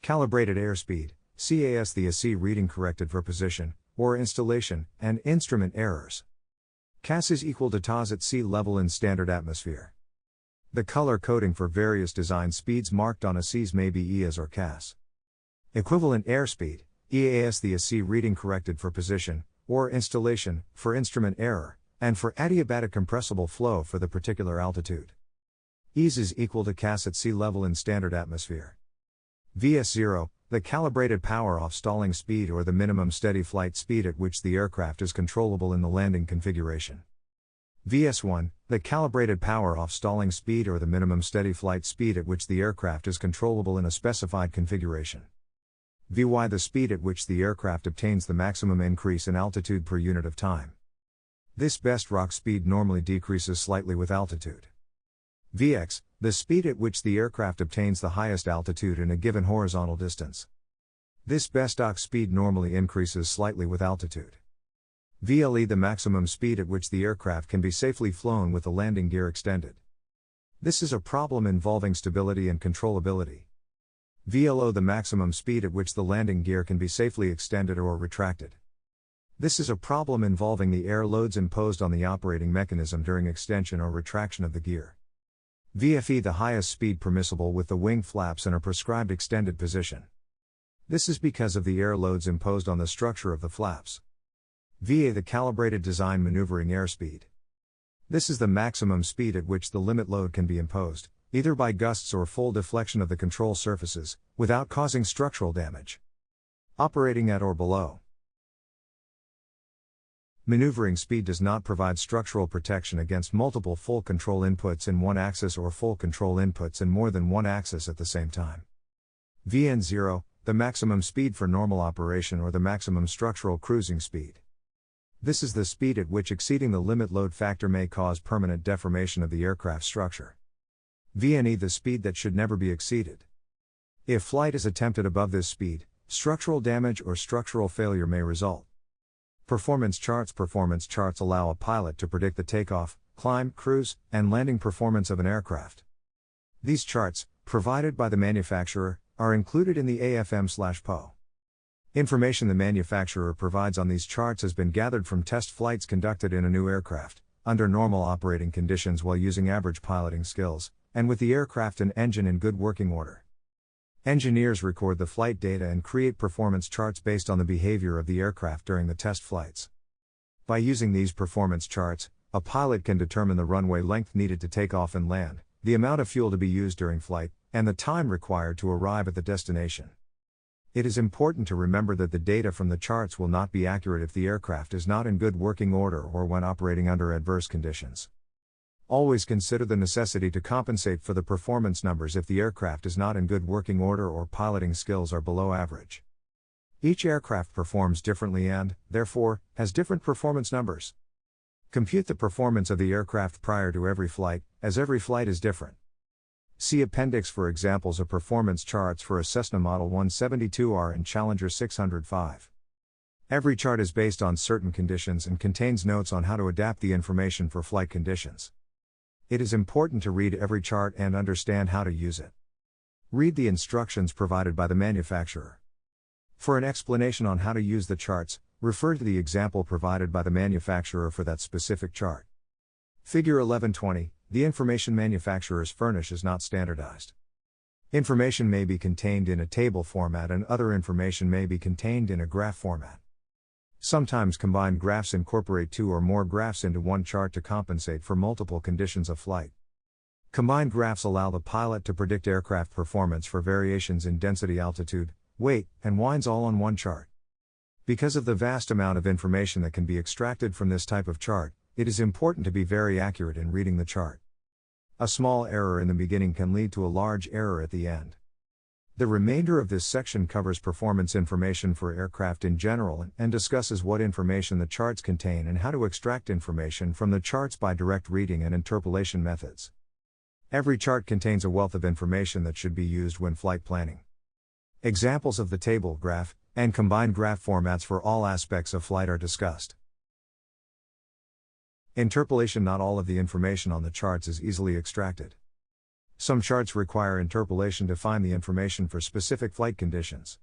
Calibrated airspeed, CAS the AC reading corrected for position, or installation, and instrument errors. CAS is equal to TAS at sea level in standard atmosphere. The color coding for various design speeds marked on ACs may be EAS or CAS. Equivalent airspeed, EAS the AC reading corrected for position, or installation, for instrument error, and for adiabatic compressible flow for the particular altitude. EAS is equal to CAS at sea level in standard atmosphere. VS0, the calibrated power-off stalling speed or the minimum steady flight speed at which the aircraft is controllable in the landing configuration. VS1, the calibrated power-off stalling speed or the minimum steady flight speed at which the aircraft is controllable in a specified configuration. VY, the speed at which the aircraft obtains the maximum increase in altitude per unit of time. This best rock speed normally decreases slightly with altitude. Vx, the speed at which the aircraft obtains the highest altitude in a given horizontal distance. This best dock speed normally increases slightly with altitude. VLE, the maximum speed at which the aircraft can be safely flown with the landing gear extended. This is a problem involving stability and controllability. VLO, the maximum speed at which the landing gear can be safely extended or retracted. This is a problem involving the air loads imposed on the operating mechanism during extension or retraction of the gear. VFE, the highest speed permissible with the wing flaps in a prescribed extended position. This is because of the air loads imposed on the structure of the flaps. VA, the calibrated design maneuvering airspeed. This is the maximum speed at which the limit load can be imposed, either by gusts or full deflection of the control surfaces, without causing structural damage. Operating at or below. Maneuvering speed does not provide structural protection against multiple full control inputs in one axis or full control inputs in more than one axis at the same time. VN0, the maximum speed for normal operation or the maximum structural cruising speed. This is the speed at which exceeding the limit load factor may cause permanent deformation of the aircraft structure. VNE, the speed that should never be exceeded. If flight is attempted above this speed, structural damage or structural failure may result. Performance charts. Performance charts allow a pilot to predict the takeoff, climb, cruise, and landing performance of an aircraft. These charts, provided by the manufacturer, are included in the AFM/PO. Information the manufacturer provides on these charts has been gathered from test flights conducted in a new aircraft, under normal operating conditions while using average piloting skills, and with the aircraft and engine in good working order. Engineers record the flight data and create performance charts based on the behavior of the aircraft during the test flights. By using these performance charts, a pilot can determine the runway length needed to take off and land, the amount of fuel to be used during flight, and the time required to arrive at the destination. It is important to remember that the data from the charts will not be accurate if the aircraft is not in good working order or when operating under adverse conditions. Always consider the necessity to compensate for the performance numbers if the aircraft is not in good working order or piloting skills are below average. Each aircraft performs differently and, therefore, has different performance numbers. Compute the performance of the aircraft prior to every flight, as every flight is different. See Appendix for examples of performance charts for a Cessna Model 172R and Challenger 605. Every chart is based on certain conditions and contains notes on how to adapt the information for flight conditions. It is important to read every chart and understand how to use it. Read the instructions provided by the manufacturer. For an explanation on how to use the charts, refer to the example provided by the manufacturer for that specific chart. Figure 1120, the information manufacturers furnish is not standardized. Information may be contained in a table format and other information may be contained in a graph format. Sometimes combined graphs incorporate two or more graphs into one chart to compensate for multiple conditions of flight. Combined graphs allow the pilot to predict aircraft performance for variations in density, altitude, weight, and winds all on one chart. Because of the vast amount of information that can be extracted from this type of chart, it is important to be very accurate in reading the chart. A small error in the beginning can lead to a large error at the end. The remainder of this section covers performance information for aircraft in general and discusses what information the charts contain and how to extract information from the charts by direct reading and interpolation methods. Every chart contains a wealth of information that should be used when flight planning. Examples of the table, graph, and combined graph formats for all aspects of flight are discussed. Interpolation. Not all of the information on the charts is easily extracted. Some charts require interpolation to find the information for specific flight conditions.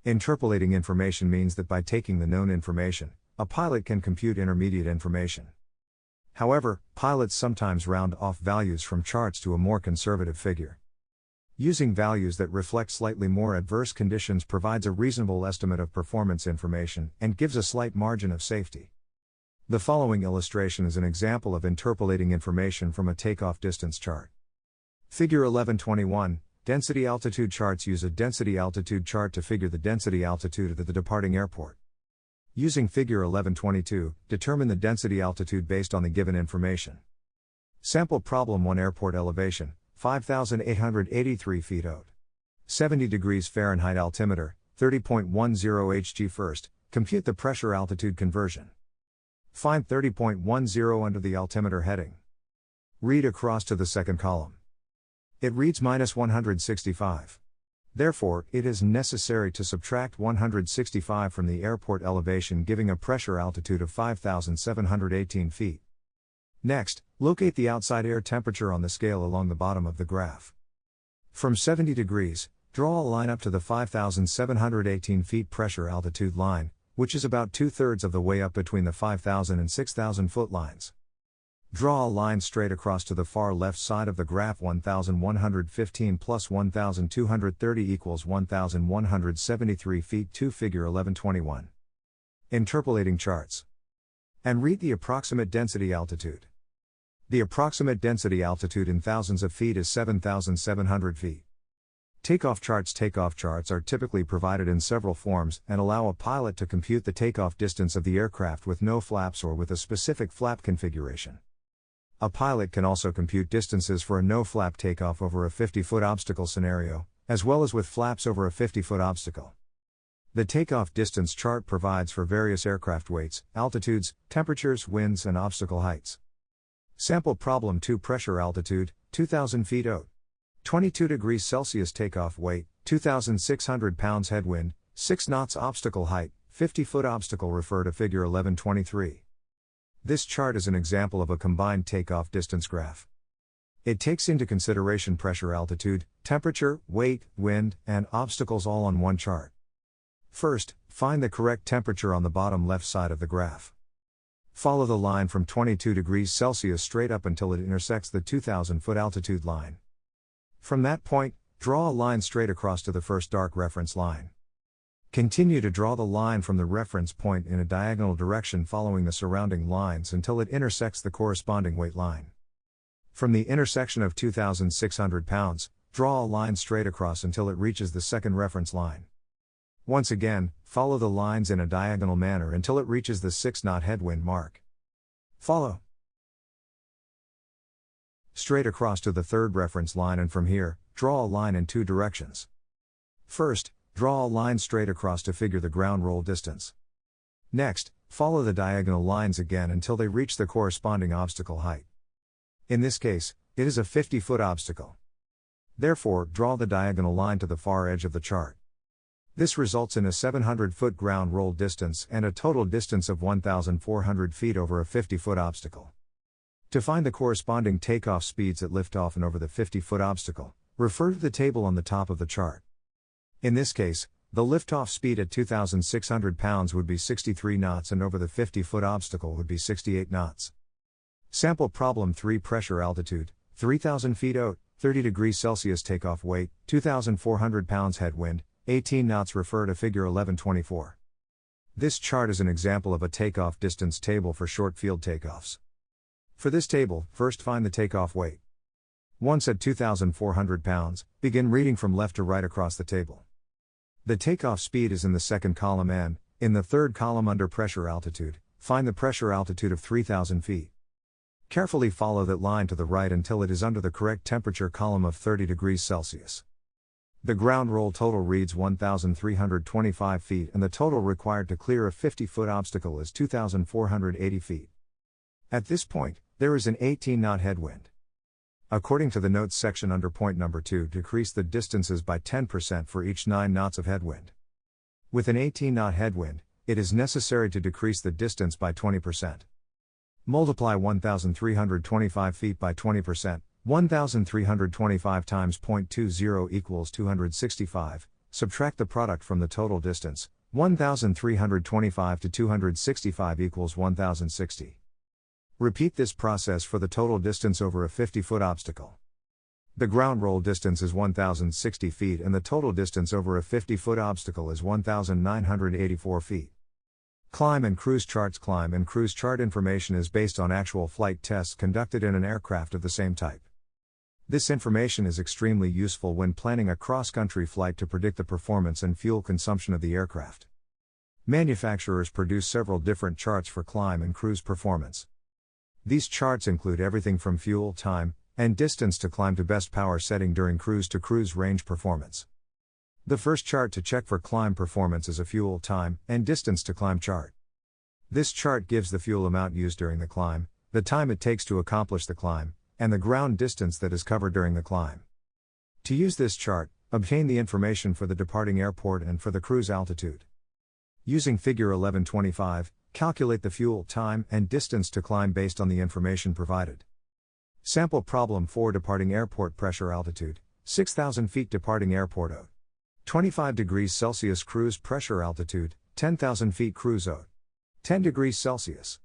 Interpolating information means that by taking the known information, a pilot can compute intermediate information. However, pilots sometimes round off values from charts to a more conservative figure. Using values that reflect slightly more adverse conditions provides a reasonable estimate of performance information and gives a slight margin of safety. The following illustration is an example of interpolating information from a takeoff distance chart. Figure 1121, Density altitude charts use a density altitude chart to figure the density altitude of the departing airport. Using figure 1122, determine the density altitude based on the given information. Sample problem 1 airport elevation, 5,883 feet out. 70 degrees Fahrenheit altimeter, 30.10 Hg first, compute the pressure altitude conversion. Find 30.10 under the altimeter heading. Read across to the second column. It reads -165. Therefore, it is necessary to subtract 165 from the airport elevation, giving a pressure altitude of 5,718 feet. Next, locate the outside air temperature on the scale along the bottom of the graph. From 70 degrees, draw a line up to the 5,718 feet pressure altitude line, which is about 2/3 of the way up between the 5,000 and 6,000 foot lines. Draw a line straight across to the far left side of the graph. 1,115 plus 1,230 equals 1,173 feet. 2 Figure 1121. Interpolating charts. And read the approximate density altitude. The approximate density altitude in thousands of feet is 7,700 feet. Takeoff charts. Takeoff charts are typically provided in several forms and allow a pilot to compute the takeoff distance of the aircraft with no flaps or with a specific flap configuration. A pilot can also compute distances for a no-flap takeoff over a 50-foot obstacle scenario, as well as with flaps over a 50-foot obstacle. The takeoff distance chart provides for various aircraft weights, altitudes, temperatures, winds, and obstacle heights. Sample problem 2 Pressure altitude, 2,000 feet out. 22 degrees Celsius takeoff weight, 2,600 pounds headwind, 6 knots obstacle height, 50-foot obstacle. Refer to figure 1123. This chart is an example of a combined takeoff distance graph. It takes into consideration pressure altitude, temperature, weight, wind, and obstacles all on one chart. First, find the correct temperature on the bottom left side of the graph. Follow the line from 22 degrees Celsius straight up until it intersects the 2,000-foot altitude line. From that point, draw a line straight across to the first dark reference line. Continue to draw the line from the reference point in a diagonal direction following the surrounding lines until it intersects the corresponding weight line. From the intersection of 2,600 pounds, draw a line straight across until it reaches the second reference line. Once again, follow the lines in a diagonal manner until it reaches the 6-knot headwind mark. Follow straight across to the third reference line, and from here, draw a line in 2 directions. First, draw a line straight across to figure the ground roll distance. Next, follow the diagonal lines again until they reach the corresponding obstacle height. In this case, it is a 50-foot obstacle. Therefore, draw the diagonal line to the far edge of the chart. This results in a 700-foot ground roll distance and a total distance of 1,400 feet over a 50-foot obstacle. To find the corresponding takeoff speeds at liftoff and over the 50-foot obstacle, refer to the table on the top of the chart. In this case, the liftoff speed at 2,600 pounds would be 63 knots and over the 50-foot obstacle would be 68 knots. Sample problem 3 Pressure altitude, 3,000 feet out, 30 degrees Celsius takeoff weight, 2,400 pounds headwind, 18 knots. Refer to figure 1124. This chart is an example of a takeoff distance table for short field takeoffs. For this table, first find the takeoff weight. Once at 2,400 pounds, begin reading from left to right across the table. The takeoff speed is in the second column and, in the third column under pressure altitude, find the pressure altitude of 3,000 feet. Carefully follow that line to the right until it is under the correct temperature column of 30 degrees Celsius. The ground roll total reads 1,325 feet and the total required to clear a 50-foot obstacle is 2,480 feet. At this point, there is an 18-knot headwind. According to the notes section under point number 2, decrease the distances by 10% for each 9 knots of headwind. With an 18-knot headwind, it is necessary to decrease the distance by 20%. Multiply 1,325 feet by 20%, 1,325 times 0.20 equals 265, subtract the product from the total distance, 1,325 to 265 equals 1,060. Repeat this process for the total distance over a 50-foot obstacle. The ground roll distance is 1,060 feet and the total distance over a 50-foot obstacle is 1,984 feet. Climb and cruise charts. Climb and cruise chart information is based on actual flight tests conducted in an aircraft of the same type. This information is extremely useful when planning a cross-country flight to predict the performance and fuel consumption of the aircraft. Manufacturers produce several different charts for climb and cruise performance. These charts include everything from fuel, time, and distance to climb to best power setting during cruise to cruise range performance. The first chart to check for climb performance is a fuel, time, and distance to climb chart. This chart gives the fuel amount used during the climb, the time it takes to accomplish the climb, and the ground distance that is covered during the climb. To use this chart, obtain the information for the departing airport and for the cruise altitude. Using figure 1125, calculate the fuel, time, and distance to climb based on the information provided. Sample problem 4 Departing airport pressure altitude, 6,000 feet departing airport OAT. 25 degrees Celsius cruise pressure altitude, 10,000 feet cruise OAT. 10 degrees Celsius.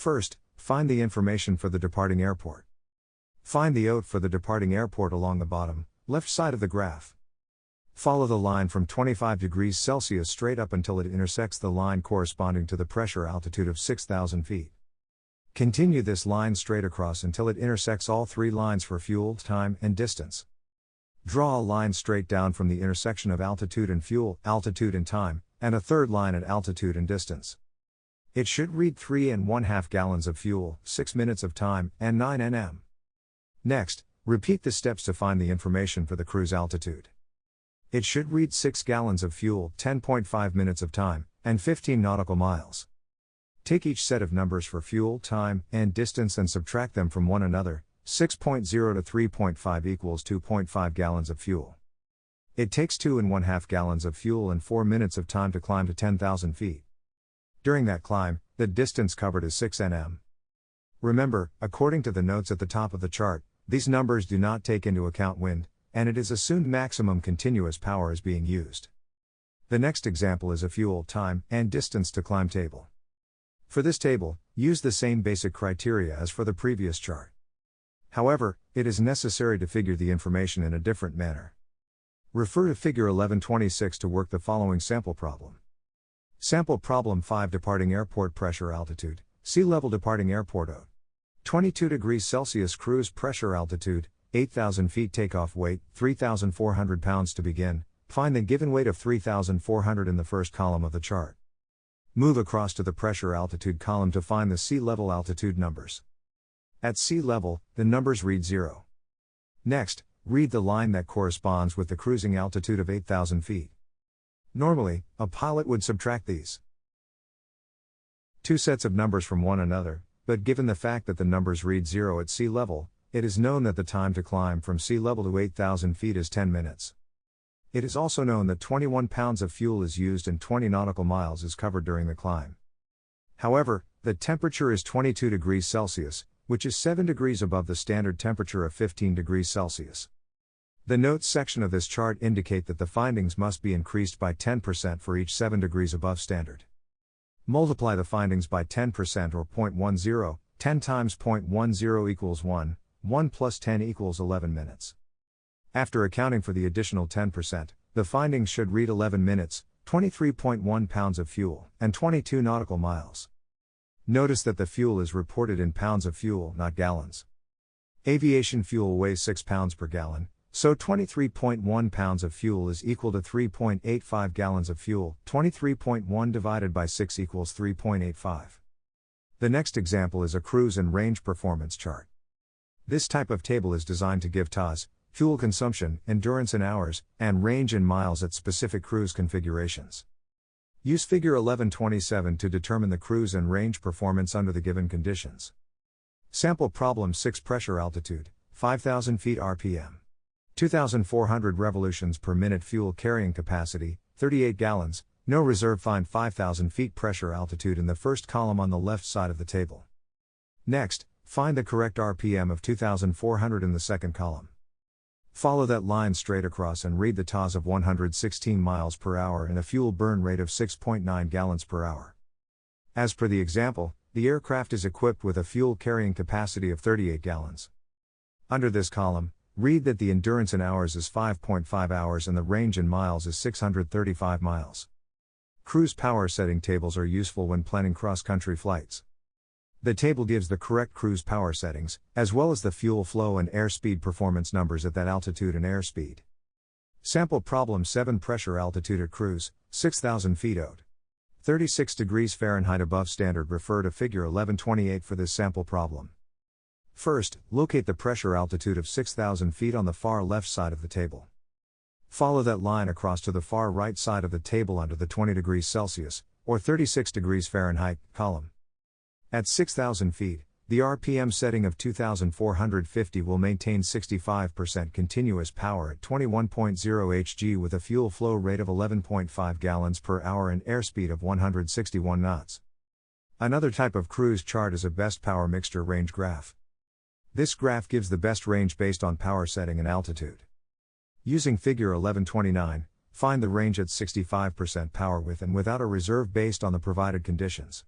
First, find the information for the departing airport. Find the OAT for the departing airport along the bottom, left side of the graph. Follow the line from 25 degrees Celsius straight up until it intersects the line corresponding to the pressure altitude of 6,000 feet. Continue this line straight across until it intersects all three lines for fuel, time, and distance. Draw a line straight down from the intersection of altitude and fuel, altitude and time, and a third line at altitude and distance. It should read 3.5 gallons of fuel, 6 minutes of time, and 9 nm. Next, repeat the steps to find the information for the cruise altitude. It should read 6 gallons of fuel, 10.5 minutes of time, and 15 nautical miles. Take each set of numbers for fuel, time, and distance and subtract them from one another. 6.0 to 3.5 equals 2.5 gallons of fuel. It takes 2.5 gallons of fuel and 4 minutes of time to climb to 10,000 feet. During that climb, the distance covered is 6 nm. Remember, according to the notes at the top of the chart, these numbers do not take into account wind, and it is assumed maximum continuous power is being used. The next example is a fuel, time, and distance to climb table. For this table, use the same basic criteria as for the previous chart. However, it is necessary to figure the information in a different manner. Refer to figure 1126 to work the following sample problem. Sample problem 5 Departing airport pressure altitude, sea level departing airport OAT. 22 degrees Celsius cruise pressure altitude, 8,000 feet takeoff weight, 3,400 pounds to begin. Find the given weight of 3,400 in the first column of the chart. Move across to the pressure altitude column to find the sea level altitude numbers. At sea level, the numbers read 0. Next, read the line that corresponds with the cruising altitude of 8,000 feet. Normally, a pilot would subtract these two sets of numbers from one another, but given the fact that the numbers read 0 at sea level, it is known that the time to climb from sea level to 8,000 feet is 10 minutes. It is also known that 21 pounds of fuel is used and 20 nautical miles is covered during the climb. However, the temperature is 22 degrees Celsius, which is 7 degrees above the standard temperature of 15 degrees Celsius. The notes section of this chart indicate that the findings must be increased by 10% for each 7 degrees above standard. Multiply the findings by 10% or 0.10, 10 times 0.10 equals 1, 1 plus 10 equals 11 minutes. After accounting for the additional 10%, the findings should read 11 minutes, 23.1 pounds of fuel, and 22 nautical miles. Notice that the fuel is reported in pounds of fuel, not gallons. Aviation fuel weighs 6 pounds per gallon, so 23.1 pounds of fuel is equal to 3.85 gallons of fuel. 23.1 divided by 6 equals 3.85. The next example is a cruise and range performance chart. This type of table is designed to give TAS, fuel consumption, endurance in hours, and range in miles at specific cruise configurations. Use figure 1127 to determine the cruise and range performance under the given conditions. Sample problem 6 Pressure altitude, 5,000 feet RPM. 2,400 revolutions per minute fuel carrying capacity, 38 gallons, no reserve. Find 5,000 feet pressure altitude in the first column on the left side of the table. Next, find the correct RPM of 2,400 in the second column. Follow that line straight across and read the TAS of 116 miles per hour and a fuel burn rate of 6.9 gallons per hour. As per the example, the aircraft is equipped with a fuel carrying capacity of 38 gallons. Under this column, read that the endurance in hours is 5.5 hours and the range in miles is 635 miles. Cruise power setting tables are useful when planning cross-country flights. The table gives the correct cruise power settings, as well as the fuel flow and airspeed performance numbers at that altitude and airspeed. Sample problem 7 Pressure altitude at cruise, 6,000 feet OT. 36 degrees Fahrenheit above standard. Refer to figure 1128 for this sample problem. First, locate the pressure altitude of 6,000 feet on the far left side of the table. Follow that line across to the far right side of the table under the 20 degrees Celsius, or 36 degrees Fahrenheit, column. At 6,000 feet, the RPM setting of 2,450 will maintain 65% continuous power at 21.0 Hg with a fuel flow rate of 11.5 gallons per hour and airspeed of 161 knots. Another type of cruise chart is a best power mixture range graph. This graph gives the best range based on power setting and altitude. Using figure 1129, find the range at 65% power with and without a reserve based on the provided conditions.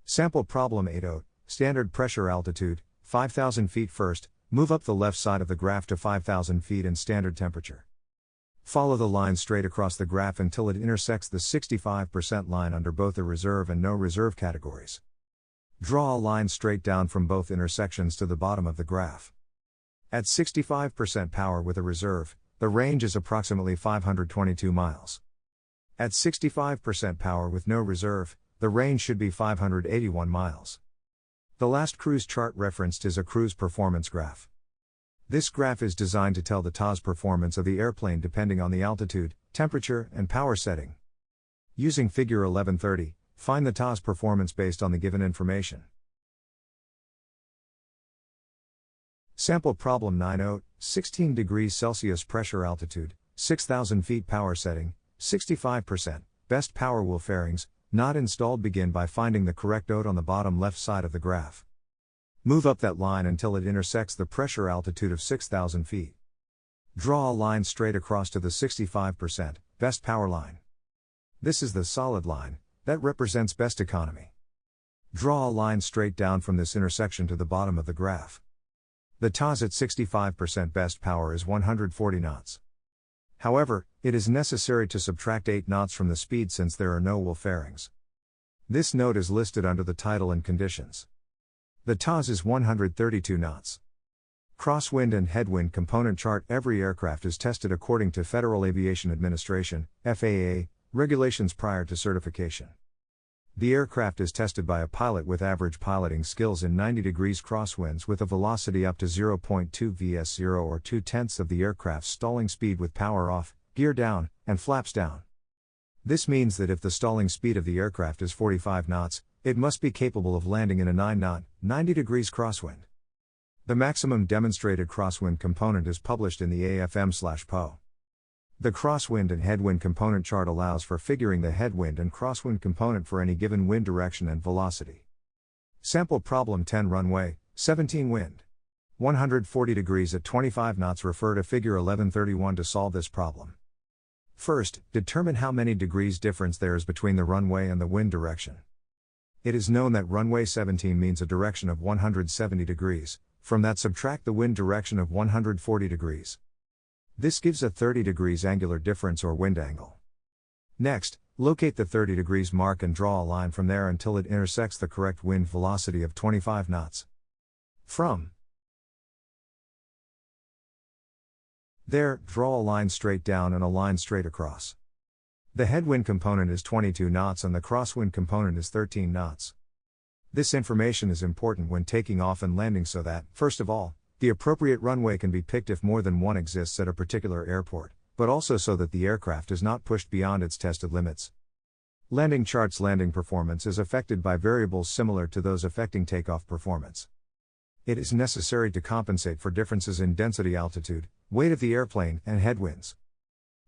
Sample problem 8 OT. Standard pressure altitude, 5,000 feet. First, move up the left side of the graph to 5,000 feet and standard temperature. Follow the line straight across the graph until it intersects the 65% line under both the reserve and no reserve categories. Draw a line straight down from both intersections to the bottom of the graph. At 65% power with a reserve, the range is approximately 522 miles. At 65% power with no reserve, the range should be 581 miles. The last cruise chart referenced is a cruise performance graph. This graph is designed to tell the TOS performance of the airplane depending on the altitude, temperature, and power setting. Using figure 1130, find the TOS performance based on the given information. Sample problem 9 OT, 16 degrees Celsius pressure altitude, 6,000 feet power setting, 65%, best power will fairings, not installed. Begin by finding the correct OT on the bottom left side of the graph. Move up that line until it intersects the pressure altitude of 6,000 feet. Draw a line straight across to the 65%, best power line. This is the solid line, that represents best economy. Draw a line straight down from this intersection to the bottom of the graph. The TOS at 65% best power is 140 knots. However, it is necessary to subtract 8 knots from the speed since there are no will fairings. This note is listed under the title and conditions. The TOS is 132 knots. Crosswind and headwind component chart. Every aircraft is tested according to Federal Aviation Administration, FAA, regulations prior to certification. The aircraft is tested by a pilot with average piloting skills in 90 degrees crosswinds with a velocity up to 0.2 vs0 or 2/10 of the aircraft's stalling speed with power off, gear down, and flaps down. This means that if the stalling speed of the aircraft is 45 knots, it must be capable of landing in a 9-knot, 90 degrees crosswind. The maximum demonstrated crosswind component is published in the AFM/PO. The crosswind and headwind component chart allows for figuring the headwind and crosswind component for any given wind direction and velocity. Sample problem 10 Runway, 17 wind. 140 degrees at 25 knots. Refer to figure 1131 to solve this problem. First, determine how many degrees difference there is between the runway and the wind direction. It is known that runway 17 means a direction of 170 degrees, from that subtract the wind direction of 140 degrees. This gives a 30 degrees angular difference or wind angle. Next, locate the 30 degrees mark and draw a line from there until it intersects the correct wind velocity of 25 knots. From there, draw a line straight down and a line straight across. The headwind component is 22 knots and the crosswind component is 13 knots. This information is important when taking off and landing so that, first of all, the appropriate runway can be picked if more than one exists at a particular airport, but also so that the aircraft is not pushed beyond its tested limits. Landing charts. Landing performance is affected by variables similar to those affecting takeoff performance. It is necessary to compensate for differences in density, altitude, weight of the airplane, and headwinds.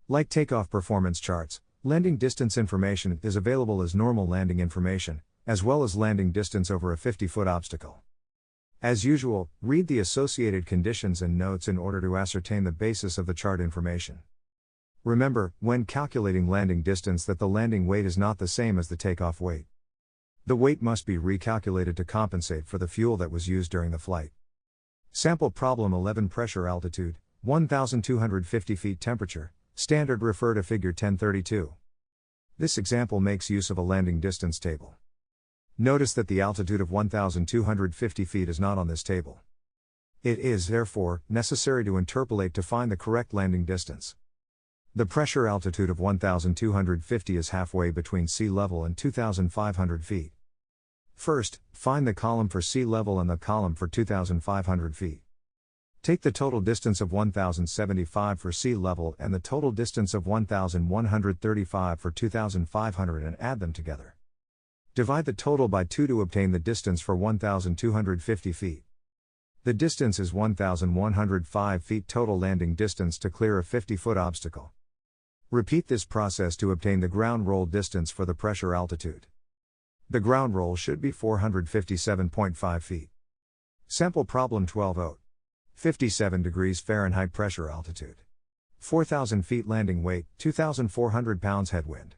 Like takeoff performance charts, landing distance information is available as normal landing information, as well as landing distance over a 50-foot obstacle. As usual, read the associated conditions and notes in order to ascertain the basis of the chart information. Remember, when calculating landing distance, that the landing weight is not the same as the takeoff weight. The weight must be recalculated to compensate for the fuel that was used during the flight. Sample problem 11 Pressure altitude, 1,250 feet temperature, standard. Refer to figure 1032. This example makes use of a landing distance table. Notice that the altitude of 1,250 feet is not on this table. It is, therefore, necessary to interpolate to find the correct landing distance. The pressure altitude of 1,250 is halfway between sea level and 2,500 feet. First, find the column for sea level and the column for 2,500 feet. Take the total distance of 1,075 for sea level and the total distance of 1,135 for 2,500 and add them together. Divide the total by 2 to obtain the distance for 1,250 feet. The distance is 1,105 feet total landing distance to clear a 50-foot obstacle. Repeat this process to obtain the ground roll distance for the pressure altitude. The ground roll should be 457.5 feet. Sample problem 12-0. 57 degrees Fahrenheit pressure altitude. 4,000 feet landing weight, 2,400 pounds headwind.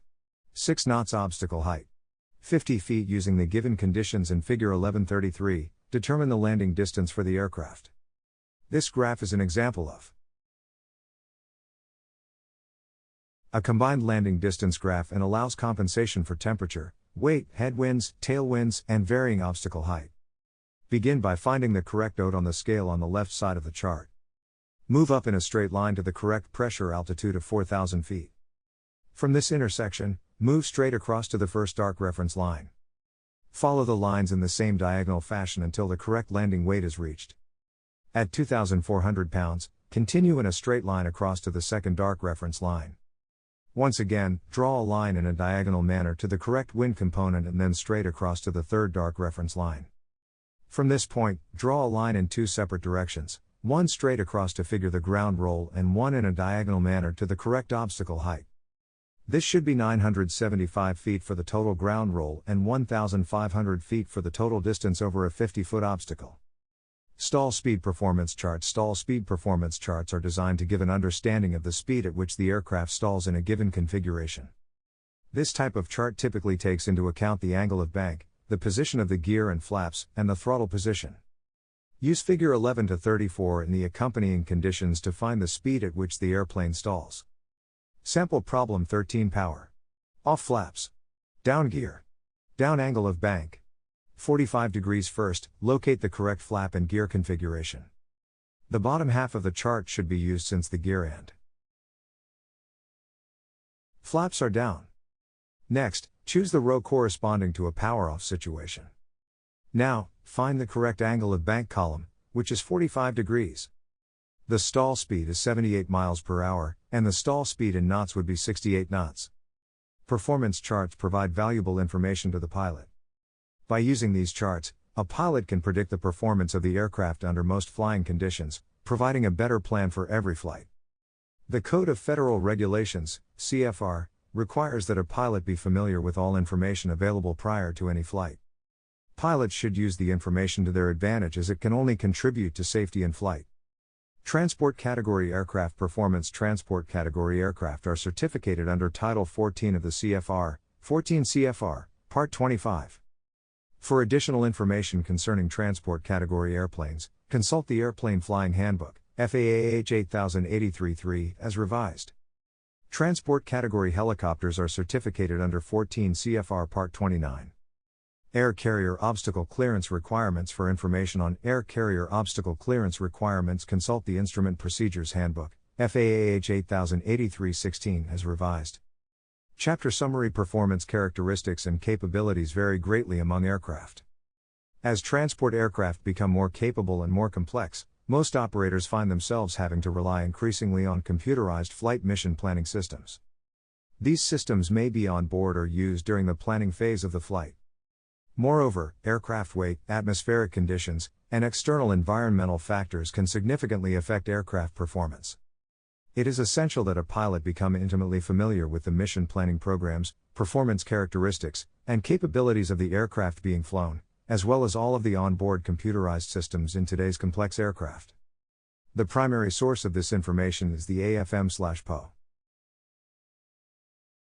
6 knots obstacle height. 50 feet using the given conditions in Figure 1133, determine the landing distance for the aircraft. This graph is an example of a combined landing distance graph and allows compensation for temperature, weight, headwinds, tailwinds, and varying obstacle height. Begin by finding the correct node on the scale on the left side of the chart. Move up in a straight line to the correct pressure altitude of 4,000 feet. From this intersection, move straight across to the first arc reference line. Follow the lines in the same diagonal fashion until the correct landing weight is reached. At 2,400 pounds, continue in a straight line across to the second arc reference line. Once again, draw a line in a diagonal manner to the correct wind component and then straight across to the third arc reference line. From this point, draw a line in 2 separate directions, one straight across to figure the ground roll and one in a diagonal manner to the correct obstacle height. This should be 975 feet for the total ground roll and 1,500 feet for the total distance over a 50-foot obstacle. Stall speed performance charts. Stall speed performance charts are designed to give an understanding of the speed at which the aircraft stalls in a given configuration. This type of chart typically takes into account the angle of bank, the position of the gear and flaps, and the throttle position. Use Figure 11 to 34 in the accompanying conditions to find the speed at which the airplane stalls. Sample problem 13. Power. Off flaps. Down gear. Down angle of bank. 45 degrees. First, locate the correct flap and gear configuration. The bottom half of the chart should be used since the gear and flaps are down. Next, choose the row corresponding to a power off situation. Now, find the correct angle of bank column, which is 45 degrees. The stall speed is 78 miles per hour, and the stall speed in knots would be 68 knots. Performance charts provide valuable information to the pilot. By using these charts, a pilot can predict the performance of the aircraft under most flying conditions, providing a better plan for every flight. The Code of Federal Regulations, CFR, requires that a pilot be familiar with all information available prior to any flight. Pilots should use the information to their advantage as it can only contribute to safety in flight. Transport Category Aircraft Performance. Transport Category aircraft are certificated under Title 14 of the CFR, 14 CFR, Part 25. For additional information concerning transport category airplanes, consult the Airplane Flying Handbook, FAA H8083-3, as revised. Transport category helicopters are certificated under 14 CFR Part 29. Air Carrier Obstacle Clearance Requirements. For information on air carrier obstacle clearance requirements, consult the Instrument Procedures Handbook, FAA H8083-16, as revised. Chapter Summary. Performance characteristics and capabilities vary greatly among aircraft. As transport aircraft become more capable and more complex, most operators find themselves having to rely increasingly on computerized flight mission planning systems. These systems may be on board or used during the planning phase of the flight. Moreover, aircraft weight, atmospheric conditions, and external environmental factors can significantly affect aircraft performance. It is essential that a pilot become intimately familiar with the mission planning programs, performance characteristics, and capabilities of the aircraft being flown, as well as all of the onboard computerized systems in today's complex aircraft. The primary source of this information is the AFM/PO.